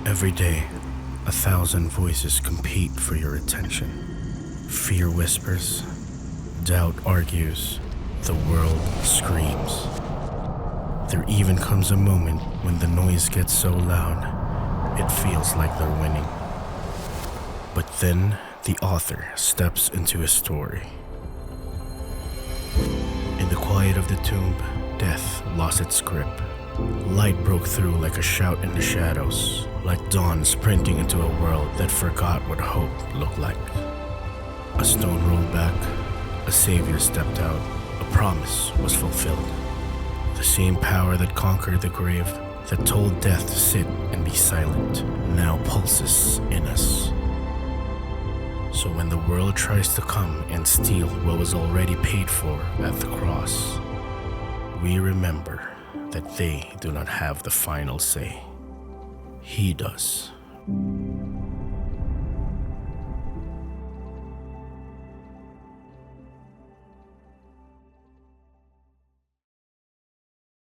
Every day, 1,000 voices compete for your attention. Fear whispers, doubt argues, the world screams. There even comes a moment when the noise gets so loud, it feels like they're winning. But then, the author steps into his story. In the quiet of the tomb, death lost its grip. Light broke through like a shout in the shadows, like dawn sprinting into a world that forgot what hope looked like. A stone rolled back, a savior stepped out, a promise was fulfilled. The same power that conquered the grave, that told death to sit and be silent, now pulses in us. So when the world tries to come and steal what was already paid for at the cross, we remember that they do not have the final say. He does.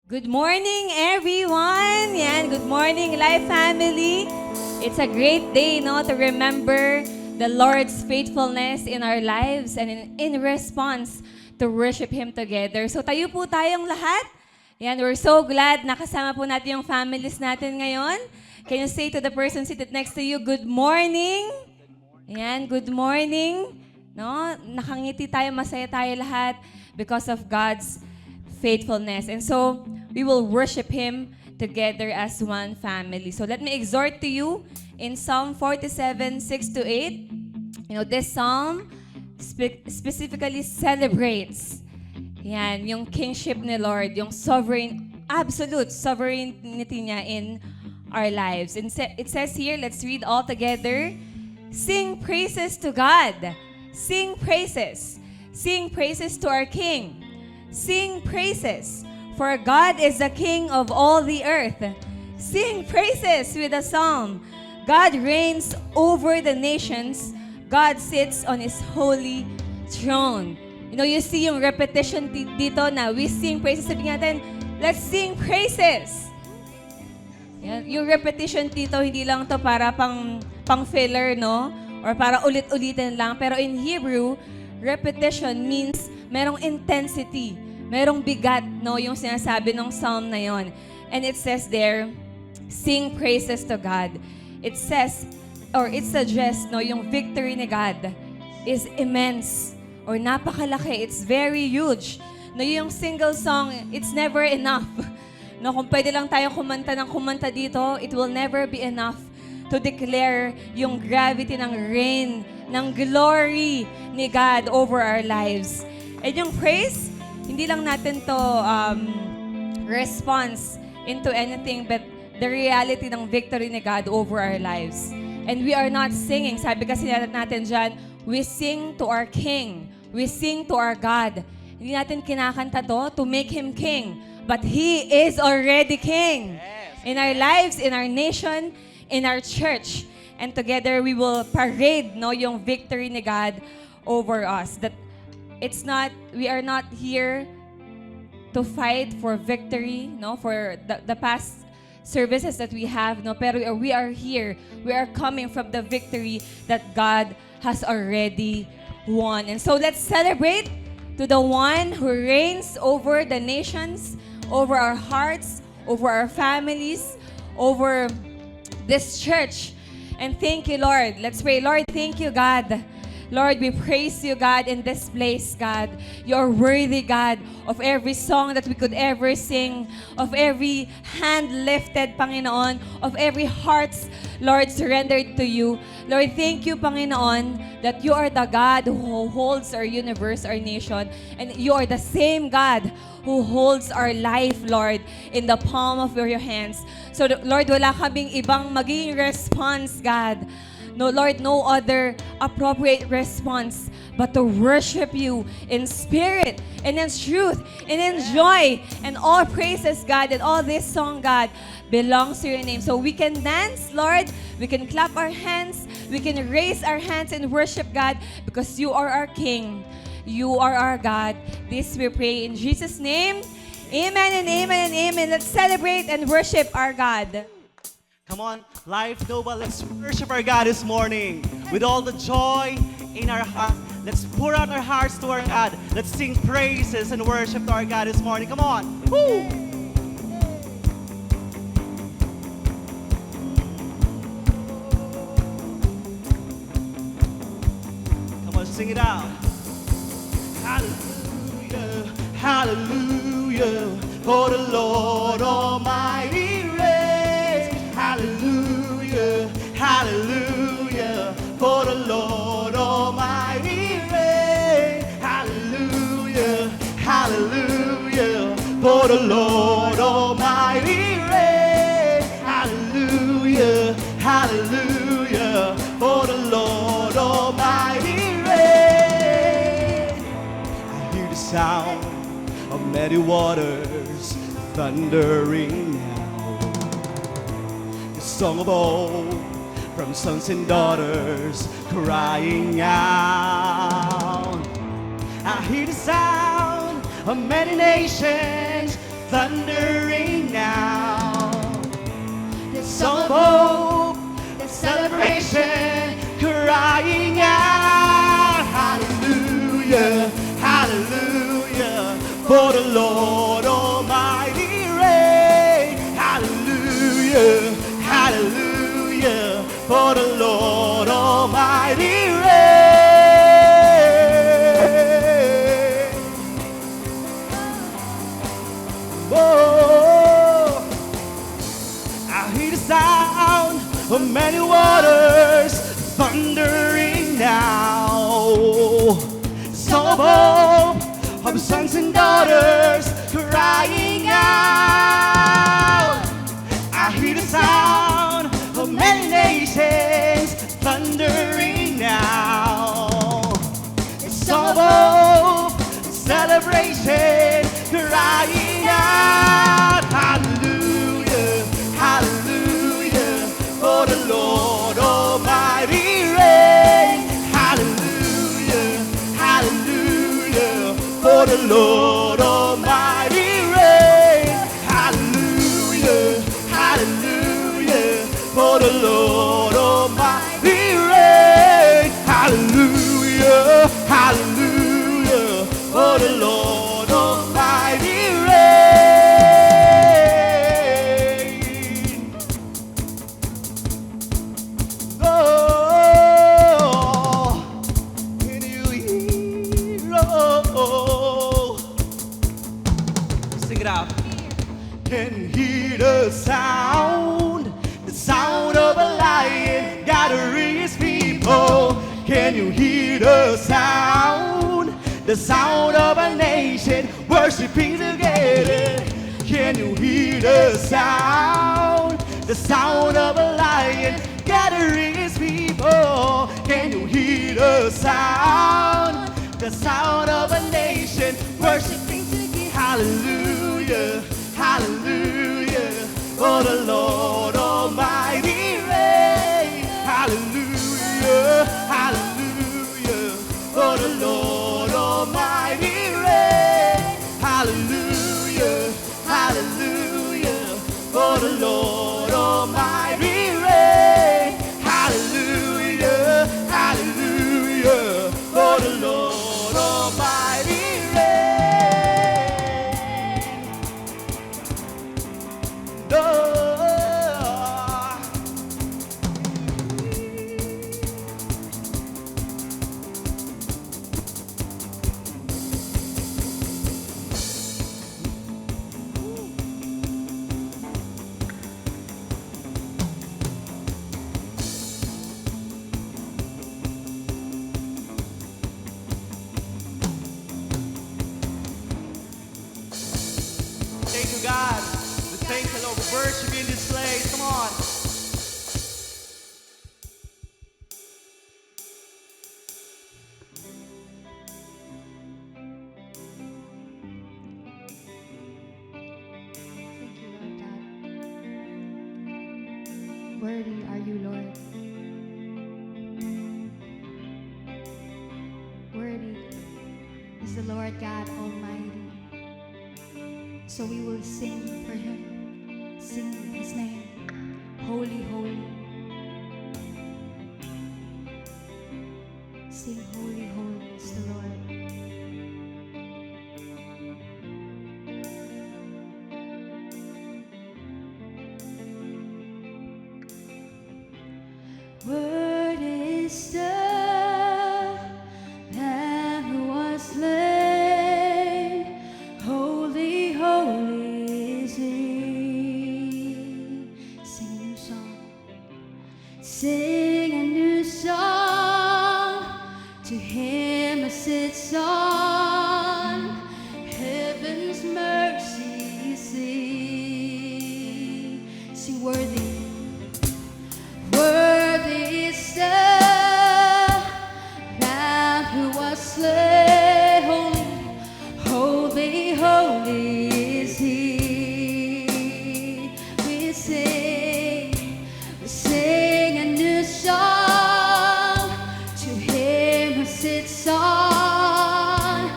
Good morning, everyone! Yan, good morning, Life Family! It's a great day, no, to remember the Lord's faithfulness in our lives and in response to worship Him together. So tayo po tayong lahat. Yan, we're so glad na kasama po natin yung families natin ngayon. Can you say to the person seated next to you, good morning? Yan, good morning. No, nakangiti tayo, masaya tayo lahat because of God's faithfulness. And so, we will worship Him together as one family. So let me exhort to you in Psalm 47, 6-8. You know, this psalm specifically celebrates yung kingship ni Lord, yung absolute sovereignty niya in our lives. And it says here, let's read all together. Sing praises to God. Sing praises. Sing praises to our King. Sing praises, for God is the King of all the earth. Sing praises with a psalm. God reigns over the nations. God sits on His holy throne. You know, you see yung repetition dito na we sing praises. Sabi natin, let's sing praises. Yan, yung repetition dito, hindi lang to para pang filler, no? Or para ulit-ulitin lang. Pero in Hebrew, repetition means merong intensity, merong bigat, no, yung sinasabi ng psalm na yon. And it says there, sing praises to God. It says, or it suggests, no, yung victory ni God is immense or napakalaki. It's very huge. No, yung single song, it's never enough. No, kung pwede lang tayong kumanta dito, it will never be enough to declare yung gravity ng reign, ng glory ni God over our lives. And yung praise, hindi lang natin to response into anything but the reality ng victory ni God over our lives. And we are not singing. Sabi kasi natin dyan, we sing to our King. We sing to our God. Hindi natin kinakanta to make Him King. But He is already King. In our lives, in our nation, in our church. And together we will parade yung victory ni God over us. That we are not here to fight for victory, for the past services that we have, pero we are here. We are coming from the victory that God has already won. And so let's celebrate to the one who reigns over the nations, over our hearts, over our families, over this church. And thank you, Lord. Let's pray. Lord, thank you, God. Lord, we praise you, God, in this place, God. You're worthy, God, of every song that we could ever sing, of every hand lifted, Panginoon, of every hearts, Lord, surrendered to you. Lord, thank you, Panginoon, that you are the God who holds our universe, our nation, and you are the same God who holds our life, Lord, in the palm of your hands. So, Lord, wala kaming ibang magiging response, God. No, Lord, no other appropriate response but to worship you in spirit and in truth and in joy. And all praises, God, and all this song, God, belongs to your name. So we can dance, Lord. We can clap our hands. We can raise our hands and worship, God, because you are our King. You are our God. This we pray in Jesus' name. Amen and amen and amen. Let's celebrate and worship our God. Come on, Life Nova, let's worship our God this morning with all the joy in our heart. Let's pour out our hearts to our God. Let's sing praises and worship to our God this morning. Come on. Woo! Come on, sing it out. Hallelujah, hallelujah, for the Lord Almighty reigns. Hallelujah, hallelujah, for the Lord Almighty reigns. Hallelujah, hallelujah, for the Lord Almighty reigns. Hallelujah, hallelujah, for the Lord Almighty reigns. I hear the sound of many waters thundering now. The song of old from sons and daughters crying out. I hear the sound of many nations thundering now. The song of hope, the celebration crying out. Hallelujah, hallelujah, for the Lord Almighty reigns. Hallelujah, hallelujah, for the Lord Almighty reigns. Oh, I hear the sound of many waters thundering now. Song of hope of sons and daughters crying out. I hear the sound of many nations thundering now. It's song of hope, celebration crying out. Hallelujah, hallelujah, for the Lord Almighty reigns. Hallelujah, hallelujah, for the Lord Almighty reigns. Hallelujah, hallelujah, for the Lord Almighty reigns. Hallelujah, hallelujah, for the Lord Almighty reigns. Oh, can you hear? Oh, sing it out. Can you hear the sound of a lion gathering his people? Can you hear the sound of a nation worshiping together? Can you hear the sound of a lion gathering his people? Can you hear the sound of a nation worshiping together? Hallelujah, hallelujah, for the Lord Almighty reigns. Hallelujah, hallelujah, for the Lord Almighty reigns. Hallelujah, hallelujah, for the Lord Almighty reigns. Hallelujah, hallelujah, for the Lord Almighty reigns. Oh. Thank you, God. We thank you, Lord. We worship you in this place. Come on. Thank you, Lord God. Worthy are you, Lord. Worthy is the Lord God Almighty. So we will sing for him, sing his name. Holy, holy. Sing holy, holy is the Lord. Word is the Lamb who was slain. Holy, holy is he. Sing a new song. Sing a new song. To him who sits on heaven's mercy seat. Sing worthy. Worthy is the Lamb who was slain. Holy, holy, holy is he. We sing a new song to him who sits on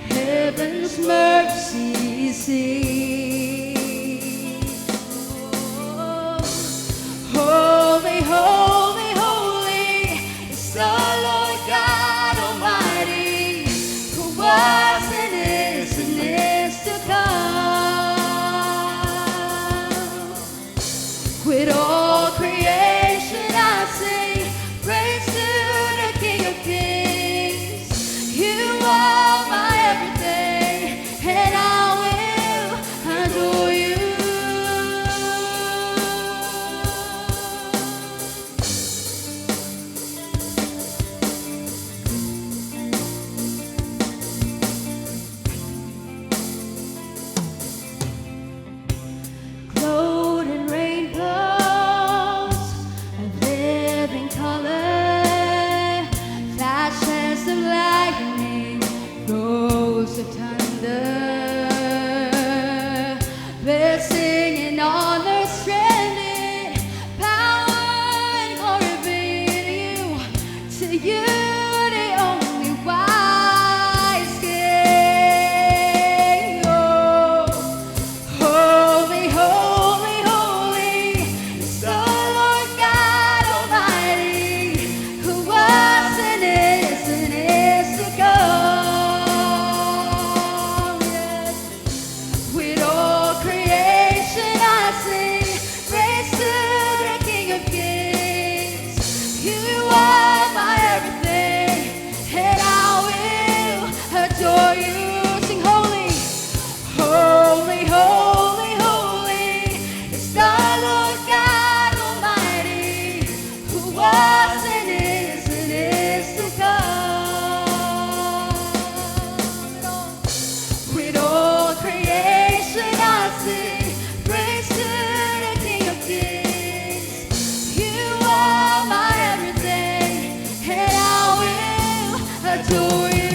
heaven's mercy seat. Holy, holy, holy is the Lord God Almighty, who was and is to come. With all creation I sing praise to the King of Kings. You are my everything, and I will adore you. Clothed in rainbows of living color, flashes of lightning, rolls of thunder. We're singing honor, strength, power, and glory be to you, the only wise King. Oh, holy, holy, holy is the Lord God Almighty, who was and is to come. Yes. With all creation I sing praise to the King of Kings. You are my everything, and I will adore you. Sing holy, holy, holy, holy is the Lord God Almighty, who was and is to come. With all creation I sing praise to the King of Kings. You are my everything, and I will adore you.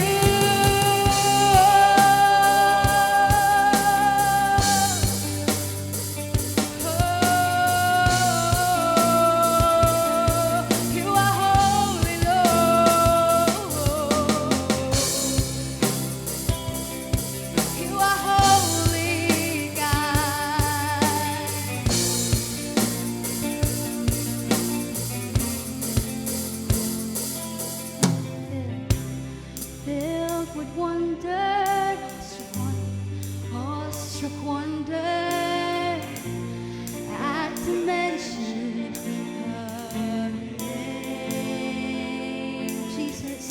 You are holy, Lord. You are holy, God. Filled with wonder, awestruck wonder at the mention of your name. Jesus,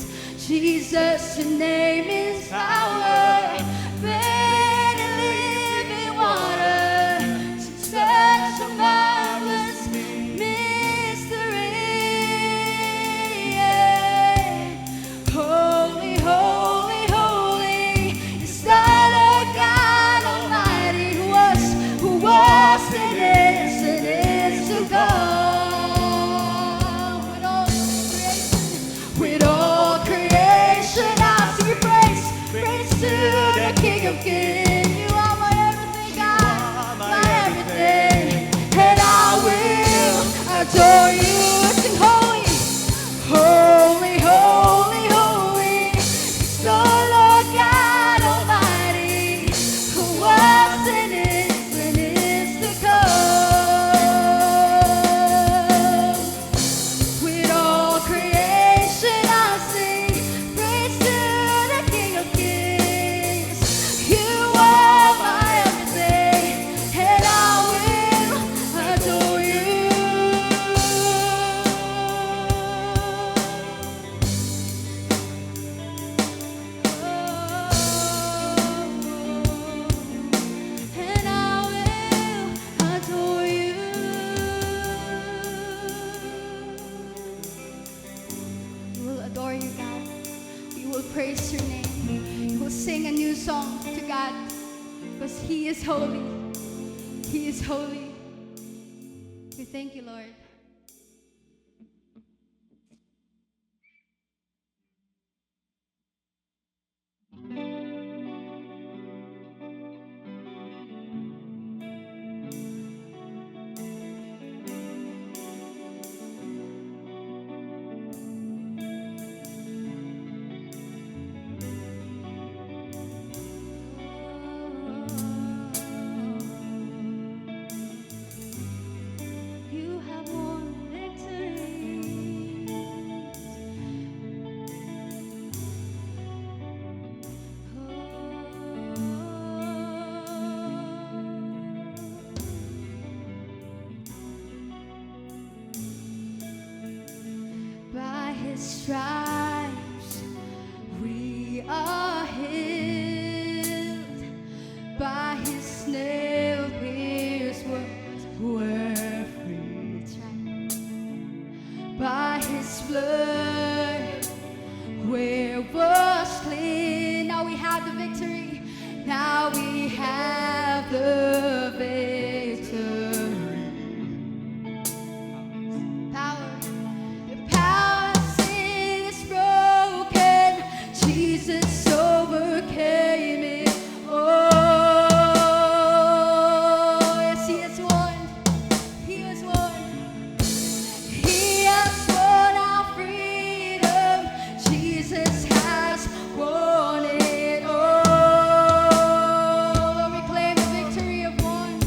Jesus, your name is power, better living water, such a marvelous mystery. Holy, holy, holy is the Lord God Almighty, who was and is to come. With all creation, I sing your praise, praise to the King of Kings. You are my everything, God, my everything, and I will adore you. Sing holy, holy, holy, holy is the Lord God Almighty, who was to God because He is holy. He is holy. We thank you, Lord. You have won victories. By His stripes we are healed. By His nail-pierced wounds we're free. That's right. By His blood we're washed clean. Now we have the victory. Now we have the victory. Power. The power of sin is broken. Jesus overcame it. Oh, yes, He has won. He has won. He has won our freedom. Jesus has won it. Oh, Lord, we claim the victory of one.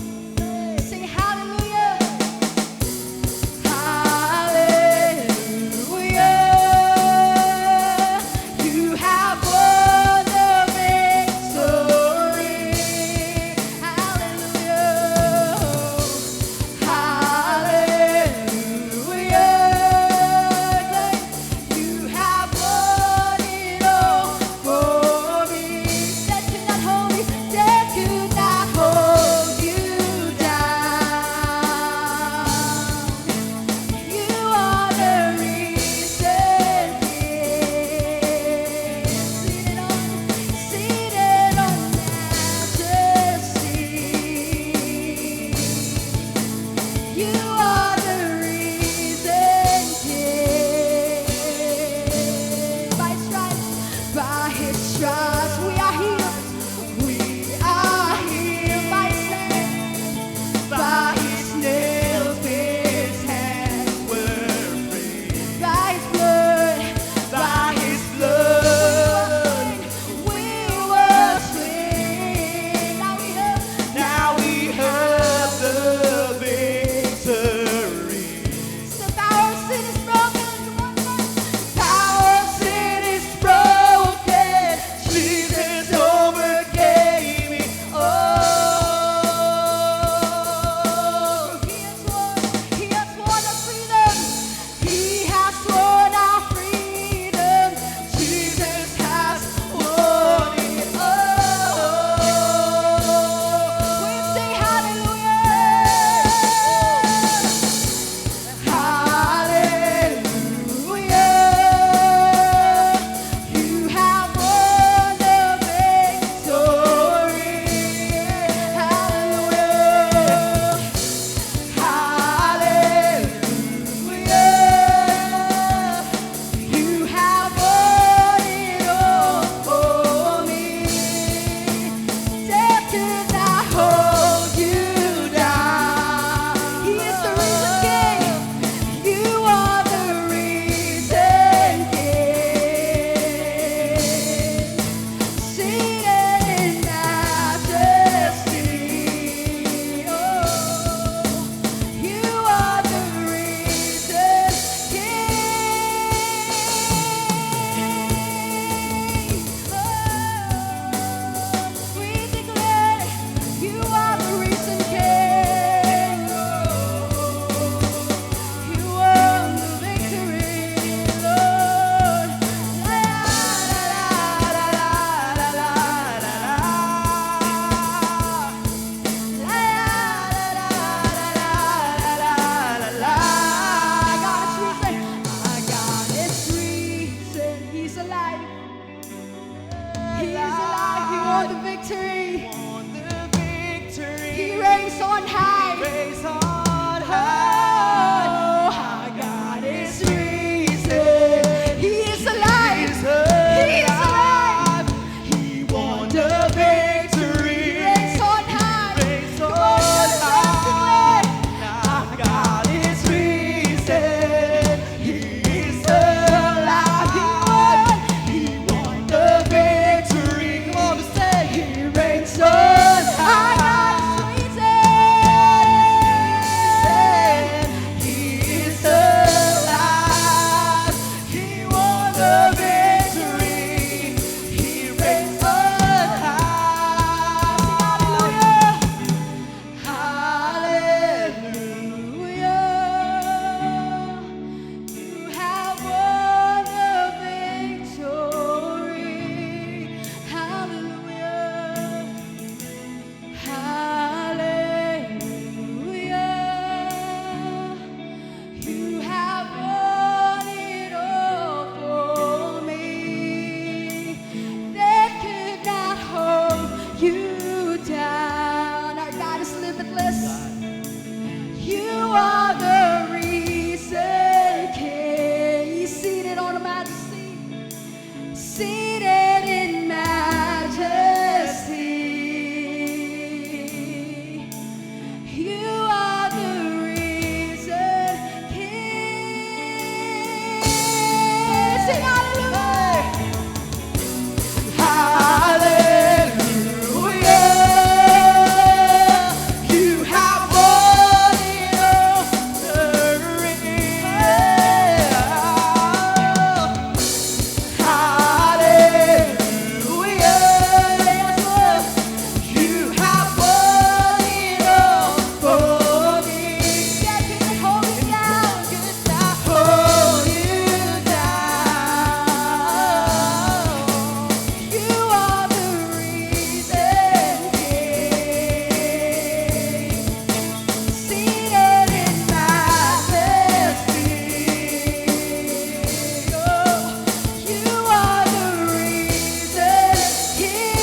victory. won the victory. He reigns on high. Raise on high. Oh, Our God is risen. He is alive. He's He is alive. He won the victory. He reigns on high. Raise Come on on, just high. dance Our God is risen. He is alive. He won the victory. Come on, say He reigns on high. He is alive. He won the victory. He reigns on high. Hallelujah. You have won the victory. Hallelujah. Hallelujah. You have won it all for me. That could not hold you down. Our God is limitless. You are the risen King. He's seated on a majesty, seated in majesty. You are the risen King. Sing hallelujah. Hallelujah. You have won it all. Hallelujah. You have won it all for me. That can hold me down. Could not hold you down. You are the reason King, seated in majesty. Oh, you are the reason King.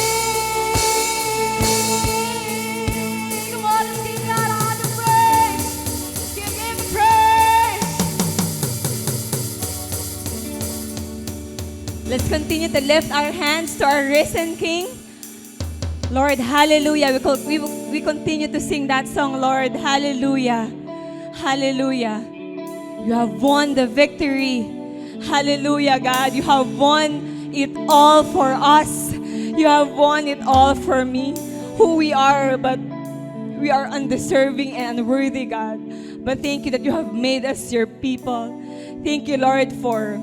Come on, let's give God all the praise. Give Him praise. Let's continue to lift our hands to our risen King. Lord, hallelujah. We continue to sing that song, Lord, hallelujah. Hallelujah. You have won the victory. Hallelujah, God. You have won it all for us. You have won it all for me. Who we are, but we are undeserving and unworthy, God. But thank you that you have made us your people. Thank you, Lord, for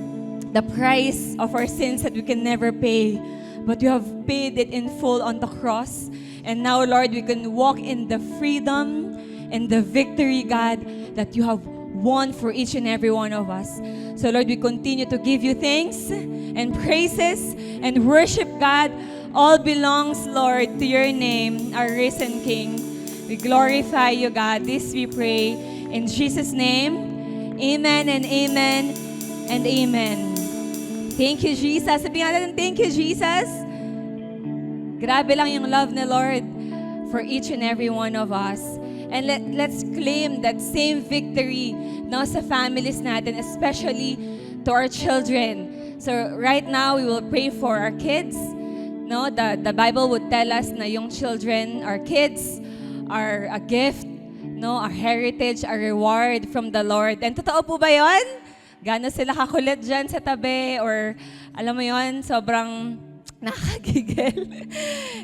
the price of our sins that we can never pay. But you have paid it in full on the cross. And now, Lord, we can walk in the freedom and the victory, God, that you have won for each and every one of us. So, Lord, we continue to give you thanks and praises and worship, God. All belongs, Lord, to your name, our risen King. We glorify you, God. This we pray in Jesus' name. Amen and amen and amen. Thank you, Jesus. Sabihin natin, thank you, Jesus. Grabe lang yung love ni Lord for each and every one of us. And let's claim that same victory no, sa families natin, especially to our children. So right now, we will pray for our kids. No, the Bible would tell us na yung children, our kids, are a gift, no, a heritage, a reward from the Lord. And totoo po ba yun? Gano'n sila kakulit dyan sa tabi? Or alam mo yun, sobrang nakakagigil.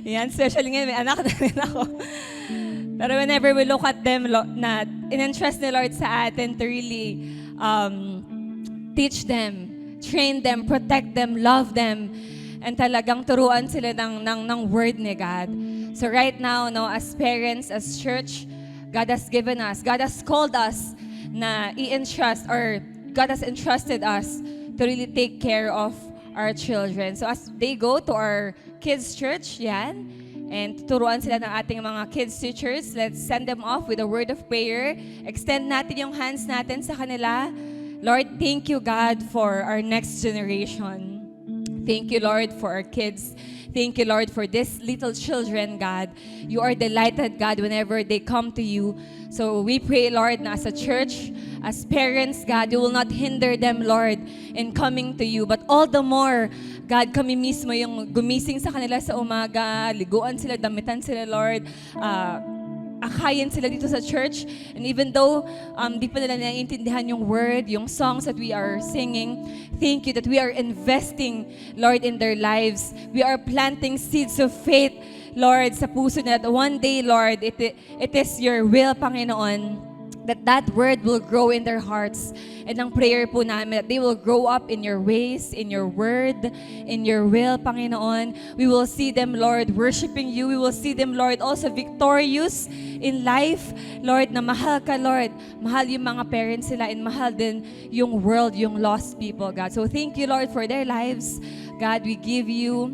Yan, especially ngayon, may anak na rin ako. Pero whenever we look at them, na in-entrust ni Lord sa atin to really teach them, train them, protect them, love them, and talagang turuan sila ng word ni God. So right now, no, as parents, as church, God has given us, God has called us na i-entrust, or God has entrusted us to really take care of our children. So as they go to our kids' church, yan, and turuan sila ng ating mga kids teachers, let's send them off with a word of prayer. Extend natin yung hands natin sa kanila. Lord, thank you, God, for our next generation. Thank you, Lord, for our kids. Thank you, Lord, for these little children, God. You are delighted, God, whenever they come to you. So we pray, Lord, na as a church, as parents, God, you will not hinder them, Lord, in coming to you. But all the more, God, kami mismo yung gumising sa kanila sa umaga, liguan sila, damitan sila, Lord, akayin sila dito sa church. And even though di pa nila naiintindihan yung word, yung songs that we are singing, thank you that we are investing, Lord, in their lives. We are planting seeds of faith, Lord, sa puso nila. That one day, Lord, it is your will, Panginoon, that word will grow in their hearts. And ang prayer po namin, that they will grow up in your ways, in your word, in your will, Panginoon. We will see them, Lord, worshiping you. We will see them, Lord, also victorious in life. Lord, na mahal ka, Lord. Mahal yung mga parents sila and mahal din yung world, yung lost people, God. So thank you, Lord, for their lives. God, we give you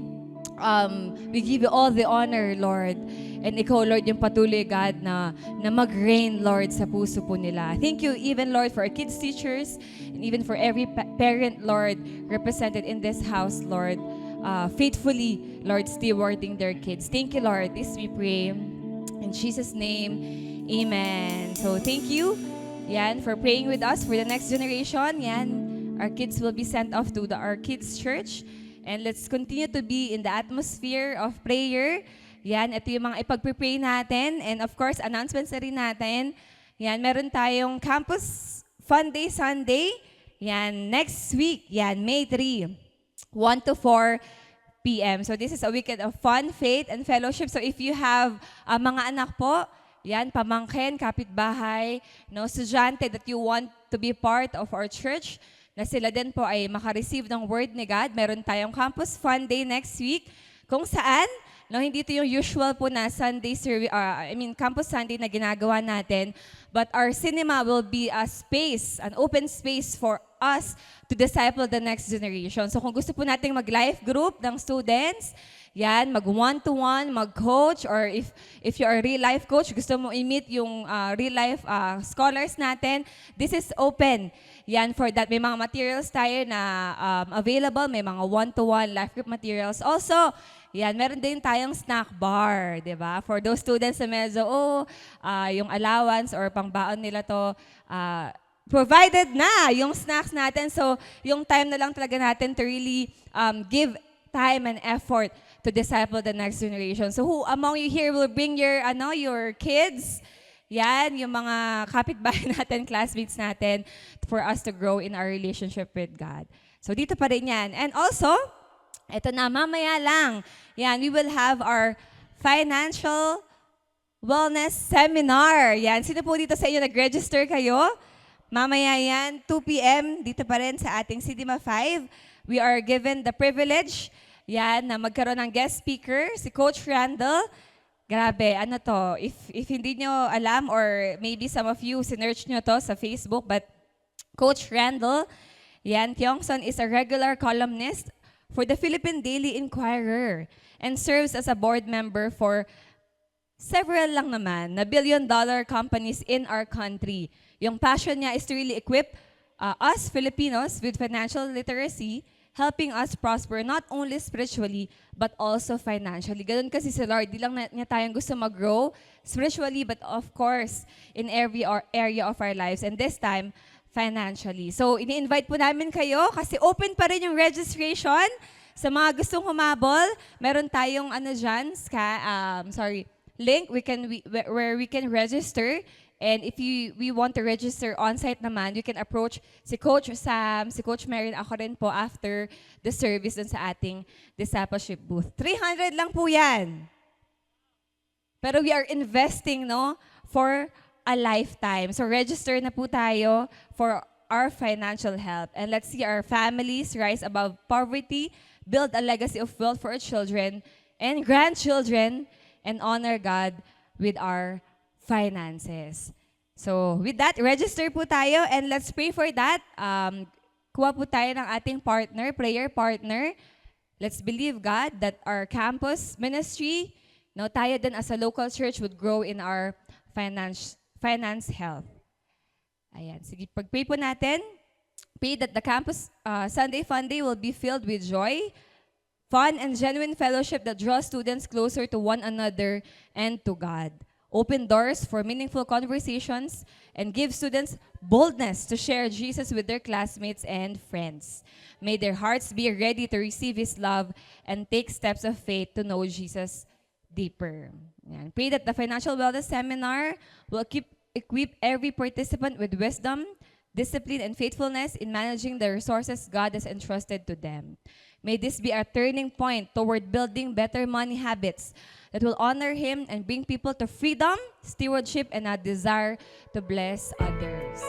all the honor, Lord. And ikaw, Lord, yung patuloy, God, na mag-reign, Lord, sa puso po nila. Thank you even, Lord, for our kids' teachers and even for every parent, Lord, represented in this house, Lord, faithfully, Lord, stewarding their kids. Thank you, Lord. This we pray. In Jesus' name, amen. So thank you, yan, for praying with us for the next generation. Yan, our kids will be sent off to our kids' church. And let's continue to be in the atmosphere of prayer. Yan, ito yung mga ipag-pray natin. And of course, announcements na rin natin. Yan, meron tayong Campus Fun Day Sunday. Yan, next week. Yan, May 3, 1 to 4 p.m. So this is a weekend of fun, faith, and fellowship. So if you have mga anak po, yan, pamangkin, kapitbahay, no, estudyante that you want to be part of our church, na sila din po ay makareceive ng word ni God. Meron tayong Campus Fun Day next week, kung saan, no, hindi ito yung usual po na Sunday service, Campus Sunday na ginagawa natin, but our cinema will be a space, an open space for us to disciple the next generation. So kung gusto po nating mag-life group ng students, yan, mag-one-to-one, mag-coach, or if you're a real-life coach, gusto mo i-meet yung real-life scholars natin, this is open. Yan, for that. May mga materials tayo na available, may mga one-to-one life group materials. Also, yan, meron din tayong snack bar, di ba? For those students na medyo, yung allowance or pangbaon nila to, provided na yung snacks natin. So, yung time na lang talaga natin to really give time and effort to disciple the next generation. So, who among you here will bring your kids? Yan, yung mga kapitbahay natin, classmates natin, for us to grow in our relationship with God. So, dito pa rin yan. And also, ito na, mamaya lang. Yan, we will have our financial wellness seminar. Yan, sino po dito sa inyo nag-register kayo? Mamaya yan, 2 p.m. Dito pa rin sa ating CDMA 5. We are given the privilege, yan, na magkaroon ng guest speaker, si Coach Randall. Grabe, ano to, if hindi nyo alam, or maybe some of you sinearch nyo to sa Facebook, but Coach Randall, yan, Tiongson is a regular columnist for the Philippine Daily Inquirer and serves as a board member for several lang naman na billion-dollar companies in our country. Yung passion niya is to really equip us Filipinos with financial literacy, helping us prosper not only spiritually but also financially. Ganun kasi si Lord, di lang niya tayong gusto mag-grow spiritually but of course in every area of our lives, and this time, financially. So, ini-invite po namin kayo kasi open pa rin yung registration. Sa mga gustong humabol, meron tayong link where we can register. And if we want to register on-site naman, you can approach si Coach Sam, si Coach Marin, ako rin po after the service dun sa ating discipleship booth. 300 lang po yan. Pero we are investing, no, for a lifetime. So register na po tayo for our financial help. And let's see our families rise above poverty, build a legacy of wealth for our children and grandchildren, and honor God with our finances. So, with that, register po tayo and let's pray for that. Kuha po tayo ng ating partner, prayer partner. Let's believe God that our campus ministry, no, tayo din as a local church would grow in our finance health. Ayan, sige, pag-pray po natin. Pray that the campus Sunday Fun Day will be filled with joy, fun and genuine fellowship that draws students closer to one another and to God. Open doors for meaningful conversations and give students boldness to share Jesus with their classmates and friends. May their hearts be ready to receive His love and take steps of faith to know Jesus deeper. Yan. Pray that the Financial Wellness Seminar will equip every participant with wisdom, discipline, and faithfulness in managing the resources God has entrusted to them. May this be a turning point toward building better money habits that will honor Him and bring people to freedom, stewardship, and a desire to bless others.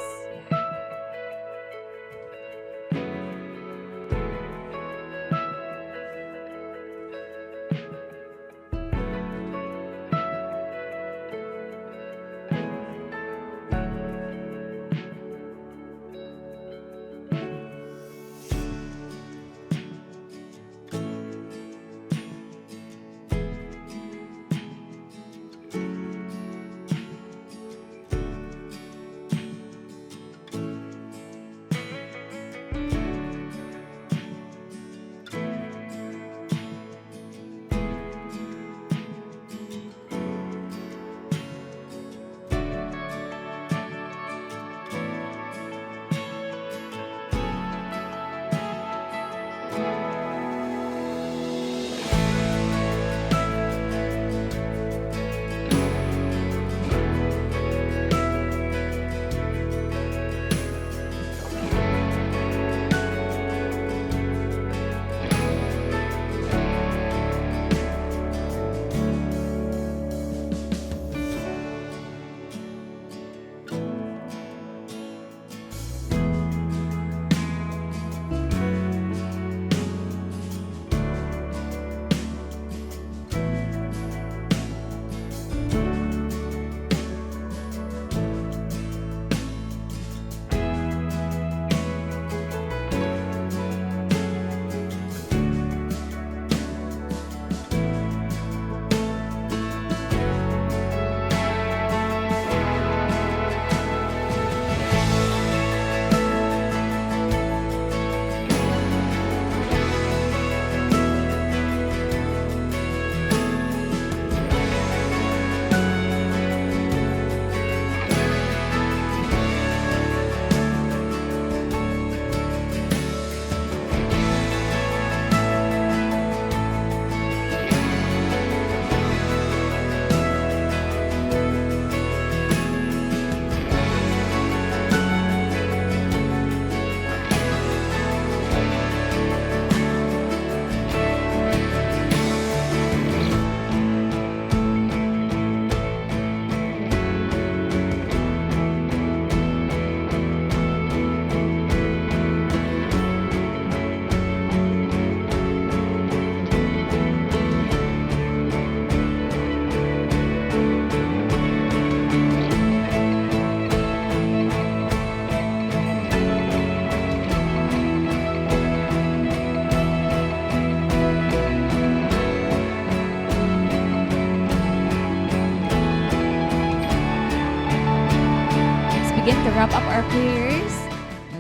Begin to wrap up our prayers.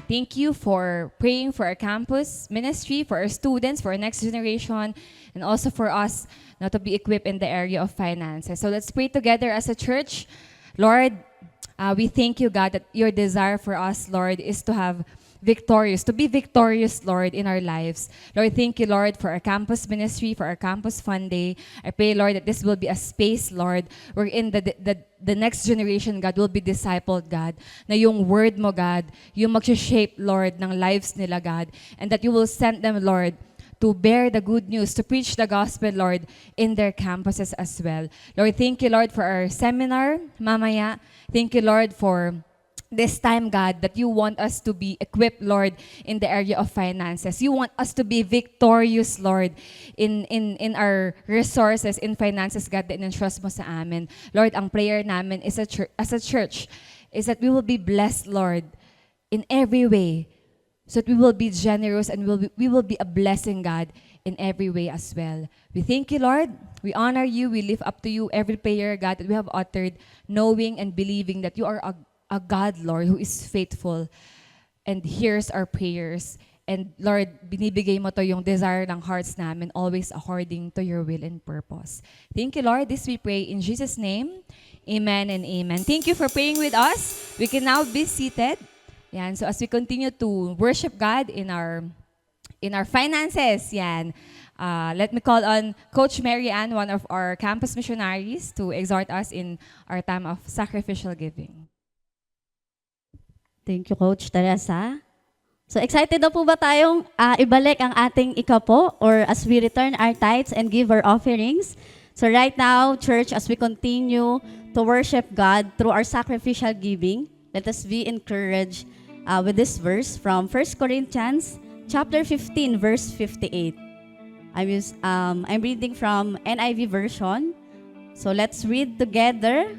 Thank you for praying for our campus ministry, for our students, for our next generation, and also for us now to be equipped in the area of finances. So let's pray together as a church. Lord, we thank you, God, that your desire for us, Lord, is to be victorious, Lord, in our lives. Lord, thank you, Lord, for our campus ministry, for our campus fund day. I pray, Lord, that this will be a space, Lord, wherein the next generation, God, will be discipled, God, na yung word mo, God, yung mag-shape, Lord, ng lives nila, God, and that you will send them, Lord, to bear the good news, to preach the gospel, Lord, in their campuses as well. Lord, thank you, Lord, for our seminar, mamaya. Thank you, Lord, for this time, God, that you want us to be equipped, Lord, in the area of finances. You want us to be victorious, Lord, in our resources, in finances, God, that in-entrust mo sa amin. Lord, ang prayer namin is as a church is that we will be blessed, Lord, in every way, so that we will be generous and we will be a blessing, God, in every way as well. We thank you, Lord. We honor you. We lift up to you every prayer, God, that we have uttered, knowing and believing that you are a God, Lord, who is faithful and hears our prayers And Lord, binibigay mo to yung desire ng hearts namin, always according to your will and purpose. Thank you, Lord. This we pray in Jesus' name. Amen and amen. Thank you for praying with us. We can now be seated. Yan. So as we continue to worship God in our finances, yan. Let me call on Coach Mary Ann, one of our campus missionaries, to exhort us in our time of sacrificial giving. Thank you, Coach Teresa. So excited na po ba tayong ibalik ang ating ikapo or as we return our tithes and give our offerings? So right now, church, as we continue to worship God through our sacrificial giving, let us be encouraged with this verse from 1 Corinthians chapter 15, verse 58. I'm reading from NIV version. So let's read together.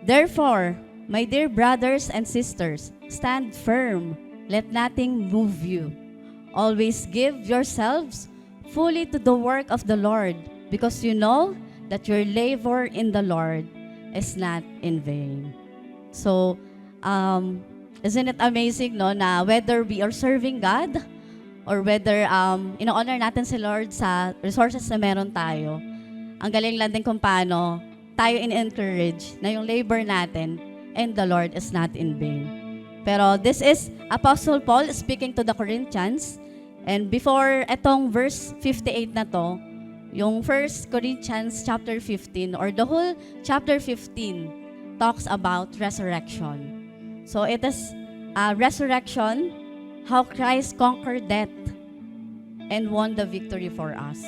Therefore, my dear brothers and sisters, stand firm. Let nothing move you. Always give yourselves fully to the work of the Lord, because you know that your labor in the Lord is not in vain. So, isn't it amazing, no, na whether we are serving God or whether ino-honor natin si Lord sa resources na meron tayo, ang galing lang din kung paano tayo in-encourage na yung labor natin and the Lord is not in vain. Pero this is Apostle Paul speaking to the Corinthians. And before etong verse 58 na to, yung 1 Corinthians chapter 15 or the whole chapter 15 talks about resurrection. So it is resurrection, how Christ conquered death and won the victory for us.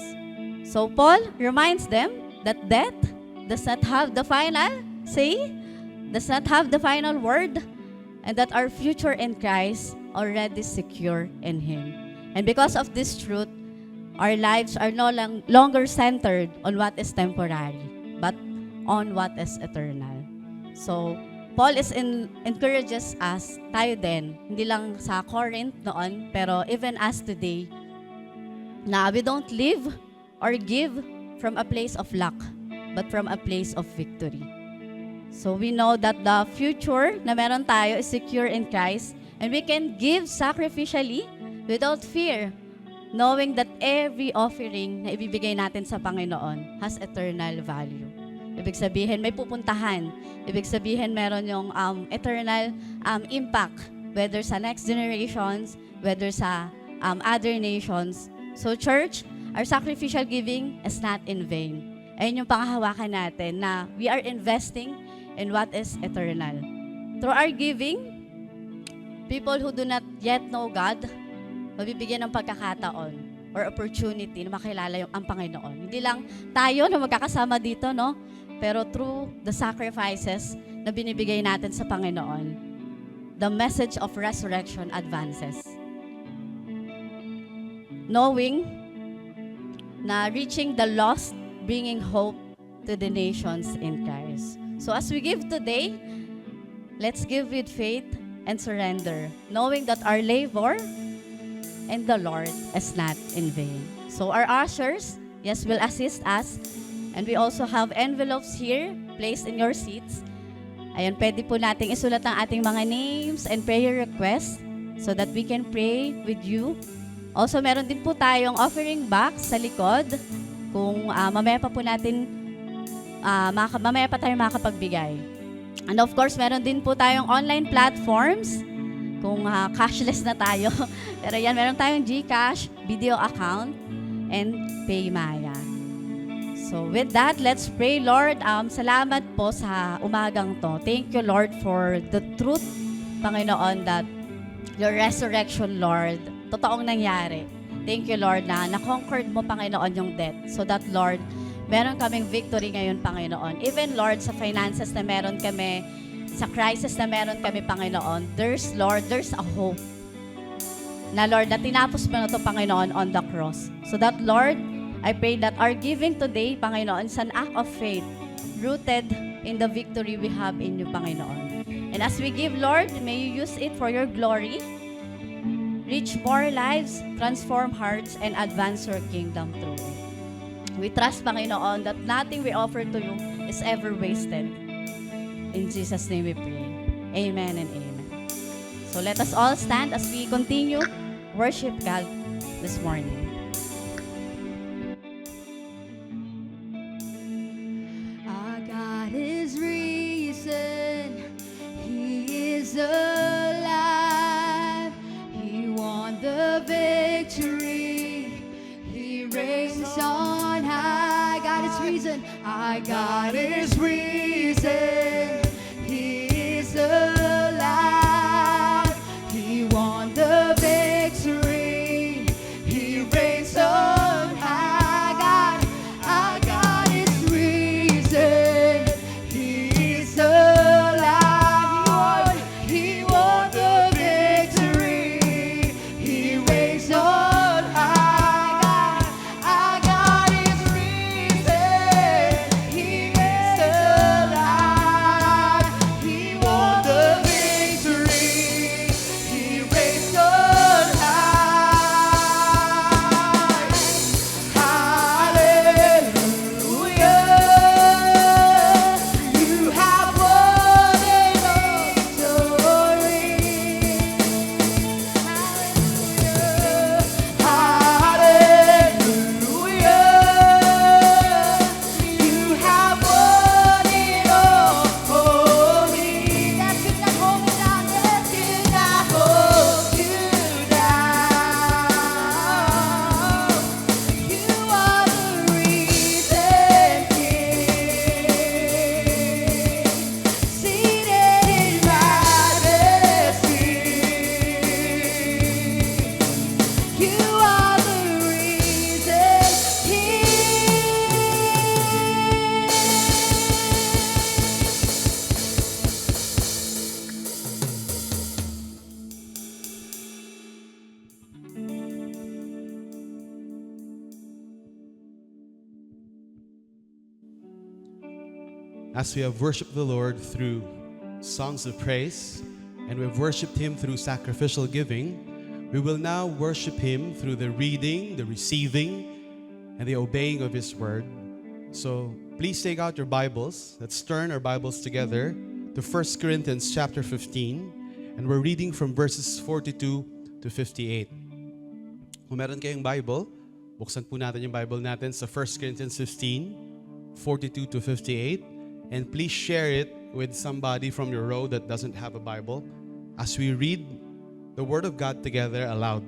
So Paul reminds them that death does not have the final say, does not have the final word, and that our future in Christ already secure in Him. And because of this truth, our lives are no longer centered on what is temporary, but on what is eternal. So, Paul encourages us, tayo din, hindi lang sa Corinth noon, pero even us today, na we don't live or give from a place of lack, but from a place of victory. So we know that the future na meron tayo is secure in Christ, and we can give sacrificially without fear, knowing that every offering na ibibigay natin sa Panginoon has eternal value. Ibig sabihin, may pupuntahan. Ibig sabihin, meron yung eternal impact, whether sa next generations, whether sa other nations. So church, our sacrificial giving is not in vain. Ayun yung panghahawakan natin na we are investing in what is eternal. Through our giving, people who do not yet know God, mabibigyan ng pagkakataon or opportunity na makilala ang Panginoon. Hindi lang tayo na magkakasama dito, no? Pero through the sacrifices na binibigay natin sa Panginoon, the message of resurrection advances. Knowing na reaching the lost, bringing hope to the nations in Christ. So as we give today, let's give with faith and surrender, knowing that our labor in the Lord is not in vain. So our ushers, yes, will assist us. And we also have envelopes here placed in your seats. Ayan, pwede po nating isulat ang ating mga names and prayer requests so that we can pray with you. Also, meron din po tayong offering box sa likod kung mamaya pa po natin mamaya pa tayo makakapagbigay. And of course, meron din po tayong online platforms kung cashless na tayo. Pero yan, meron tayong GCash, video account, and Paymaya. So with that, let's pray, Lord. Salamat po sa umagang to. Thank you, Lord, for the truth, Panginoon, that your resurrection, Lord, totoong nangyari. Thank you, Lord, na na-conquered mo, Panginoon, yung death. So that, Lord, meron kaming victory ngayon, Panginoon. Even, Lord, sa finances na meron kami, sa crisis na meron kami, Panginoon, there's a hope. Na, Lord, na tinapos mo na ito, Panginoon, on the cross. So that, Lord, I pray that our giving today, Panginoon, is an act of faith rooted in the victory we have in you, Panginoon. And as we give, Lord, may you use it for your glory, reach more lives, transform hearts, and advance your kingdom through it. We trust, Panginoon, that nothing we offer to you is ever wasted. In Jesus' name we pray. Amen and amen. So let us all stand as we continue worship God this morning. Our God is risen. He is alive. He won the victory. He reigns on high. God is risen. Our God is risen. He is alive. He won the victory. He reigns on high. God, our God is risen. He is alive. He won the victory. He reigns on high. God, our God is risen. He is alive. He won the victory. He reigns on high. Hallelujah. You have won the victory. Hallelujah. You have won it all for me. That's it, that hold me down. That's it, that hold you down. You are the risen King, seated in majesty. You are the risen King. As we have worshiped the Lord through songs of praise, and we've worshiped Him through sacrificial giving, we will now worship Him through the reading, the receiving, and the obeying of His word. So please take out your Bibles. Let's turn our Bibles together to 1 Corinthians chapter 15, and we're reading from verses 42 to 58. Kung meron kayong Bible, buksan po natin yung Bible natin sa 1 Corinthians 15, 42 to 58. And please share it with somebody from your row that doesn't have a Bible as we read the Word of God together aloud.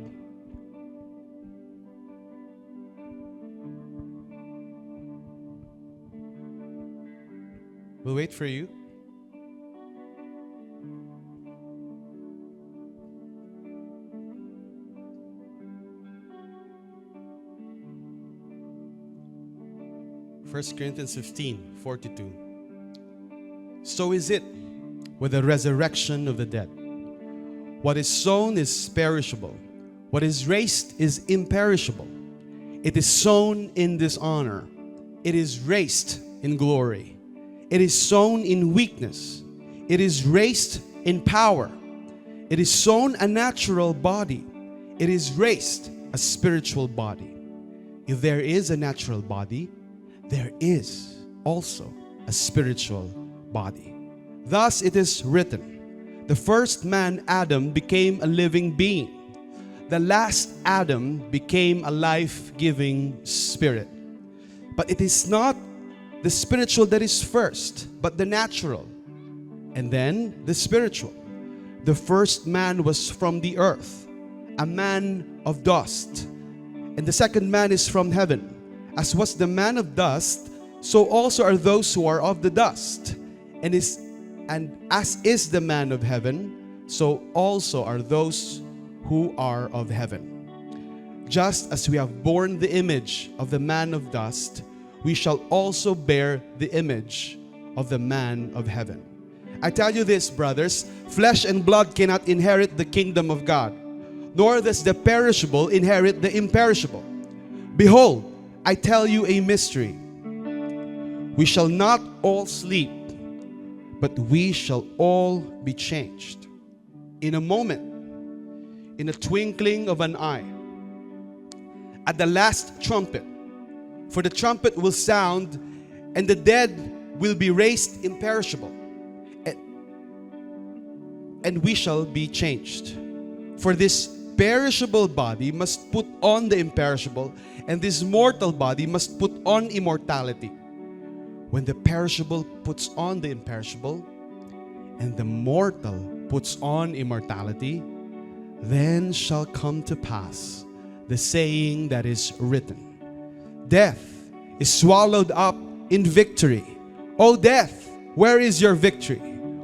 We'll wait for you. First Corinthians 15, 42. So is it with the resurrection of the dead. What is sown is perishable. What is raised is imperishable. It is sown in dishonor. It is raised in glory. It is sown in weakness. It is raised in power. It is sown a natural body. It is raised a spiritual body. If there is a natural body, there is also a spiritual body. Thus it is written, the first man, Adam, became a living being. The last Adam became a life-giving spirit. But it is not the spiritual that is first, but the natural, and then the spiritual. The first man was from the earth, a man of dust, and the second man is from heaven. As was the man of dust, so also are those who are of the dust. And as is the man of heaven, so also are those who are of heaven. Just as we have borne the image of the man of dust, we shall also bear the image of the man of heaven. I tell you this, brothers, flesh and blood cannot inherit the kingdom of God, nor does the perishable inherit the imperishable. Behold, I tell you a mystery. We shall not all sleep, but we shall all be changed. In a moment, in a twinkling of an eye, at the last trumpet. For the trumpet will sound, and the dead will be raised imperishable, and we shall be changed. For this perishable body must put on the imperishable, and this mortal body must put on immortality. When the perishable puts on the imperishable, and the mortal puts on immortality, then shall come to pass the saying that is written, Death is swallowed up in victory. O death, where is your victory?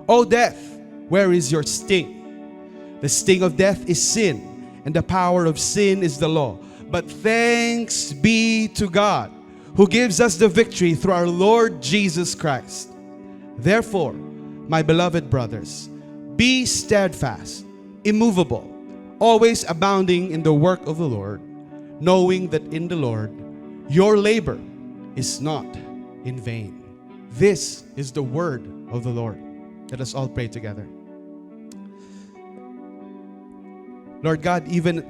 O death, where is your sting? The sting of death is sin, and the power of sin is the law. But thanks be to God, who gives us the victory through our Lord Jesus Christ. Therefore, my beloved brothers, be steadfast, immovable, always abounding in the work of the Lord, knowing that in the Lord your labor is not in vain. This is the word of the Lord. Let us all pray together. Lord God, even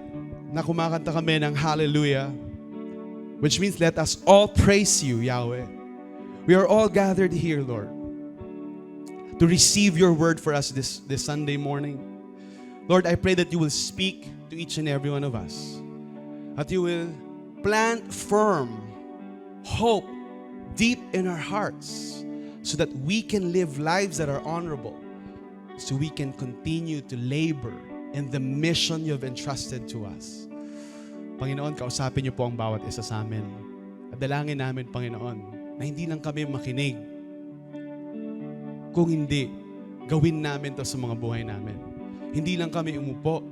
na kumakanta kami ng hallelujah, which means let us all praise you, Yahweh. We are all gathered here, Lord, to receive your word for us this Sunday morning. Lord, I pray that you will speak to each and every one of us, that you will plant firm hope deep in our hearts so that we can live lives that are honorable, so we can continue to labor in the mission you have entrusted to us. Panginoon, kausapin niyo po ang bawat isa sa amin. At dalangin namin, Panginoon, na hindi lang kami makinig. Kung hindi, gawin namin to sa mga buhay namin. Hindi lang kami umupo,